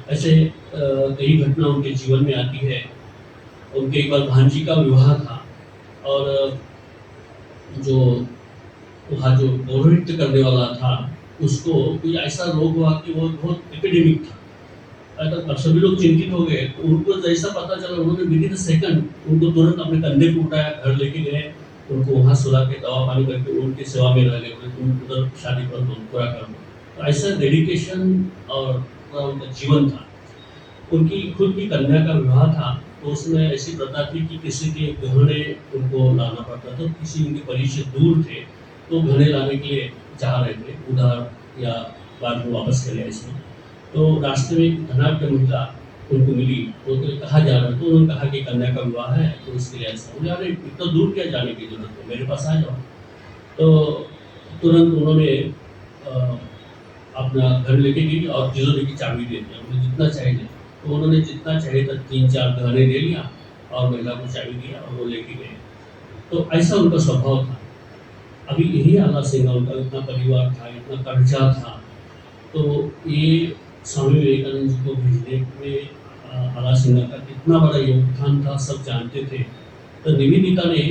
ऐसे कई घटना उनके जीवन में आती है। उनके एक बार भांजी का विवाह था, और जो वहाँ जो पौरोहित्य करने वाला था उसको कोई ऐसा रोग हुआ कि वो बहुत एपिडेमिक था। अब सभी लोग चिंतित हो गए, तो उनको जैसा पता चला उन्होंने विदिन सेकंड उनको तुरंत अपने कंधे पे उठाया, घर लेके गए, उनको वहाँ सुला के दवा पानी करके उनकी सेवा में रह गए, तुम उधर शादी पर पूरा कर दो। तो ऐसा डेडिकेशन और पूरा उनका जीवन था। उनकी खुद की कन्या का विवाह था, तो उसमें ऐसी प्रथा थी कि किसी के गहने उनको लाना पड़ता था, किसी उनके परिचय दूर थे तो गहने लाने के लिए जा रहे थे उधार या बाद में वापस चले ऐसे। तो रास्ते में एक धनाढ्य महिला उनको मिली, तो उन्हें कहा जा रहा, तो उन्होंने कहा कि कन्या का विवाह है तो इसके लिए ऐसा। बोले अरे इतना दूर क्या जाने की जरूरत है, मेरे पास आ जाओ। तो तुरंत उन्होंने अपना घर लेके गई और तिजोरी की चाबी दे दिया, उन्हें जितना चाहिए। तो उन्होंने जितना चाहिए था 3-4 गहने दे लिया और महिला को चाबी दिया और वो लेके गए। तो ऐसा उनका स्वभाव था। अभी यही आला सिंह, उनका इतना परिवार था, इतना कर्जा था, तो ये स्वामी विवेकानंद जी को भेजने में आला सिंह का कितना बड़ा योगदान था, सब जानते थे। तो निवेदिता ने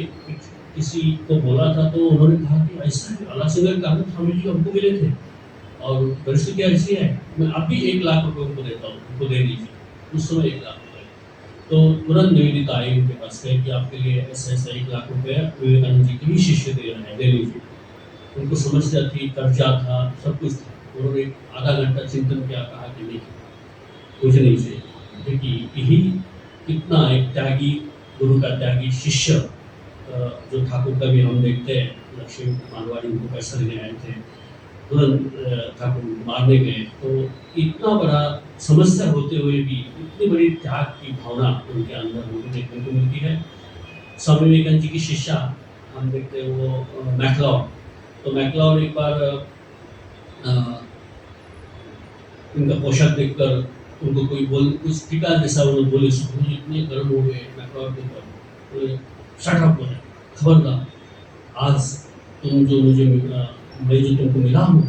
किसी को बोला था, तो उन्होंने कहा कि ऐसा है, आला सिंह के कारण स्वामी जी हमको मिले थे और परिस्थिति ऐसी है, मैं अब भी 1 लाख रुपए उनको देता हूँ, उनको दे दीजिए। उस समय 1 लाख रुपए, तो तुरंत निवेदिता आई उनके पास है कि आपके लिए ऐसा ऐसा 1 लाख रुपए विवेकानंद जी के ही शिष्य दे रहे हैं, ले लीजिए। उनको समस्या थी, कर्जा था, सब कुछ था। उन्होंने आधा घंटा चिंतन किया, कहा कि नहीं, कुछ नहीं चाहिए, क्योंकि यही कितना एक त्यागी, गुरु का त्यागी शिष्य, जो ठाकुर का भी हम देखते हैं, लक्ष्मी मानवाड़ी उनको पैसा देने आए थे, तुरंत ठाकुर मारने गए। तो इतना बड़ा समस्या होते हुए भी इतनी बड़ी त्याग की भावना उनके अंदर मुझे देखने को मिलती है। स्वामी विवेकानंद जी की शिष्या हम देखते हैं वो मैक्लॉड, तो मैक्लॉड एक बार उनका पोशाक देखकर उनको कोई कुछ टीका जैसा उन्होंने बोले, स्वामी इतने गर्म हो गए मैक्लॉड के ऊपर, बोले शट अप, बोले खबरदार, आज तुम जो मुझे मैं जो तुमको मिला हूँ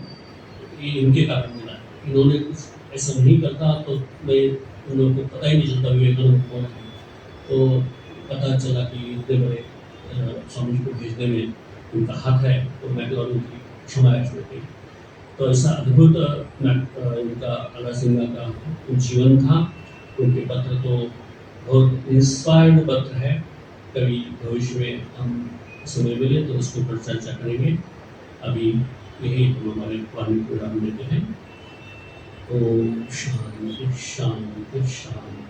ये इनके कारण मिला है, इन्होंने कुछ ऐसा नहीं करता तो मैं उन लोगों को पता ही नहीं चलता विवेकानंद कौन है। तो पता चला कि इतने बड़े स्वामी जी को भेजने में उनका हाथ है, तो मैक्लॉड उनकी क्षमा याचना की। तो ऐसा अद्भुत उनका आला सिंह का जीवन था। उनके पत्र तो बहुत इंस्पायर्ड पत्र है, कभी भविष्य में हम समय मिले तो उसके ऊपर चर्चा करेंगे। अभी यही हम हमारे वाणी को विराम देते हैं। ओम शांति शांति शांति।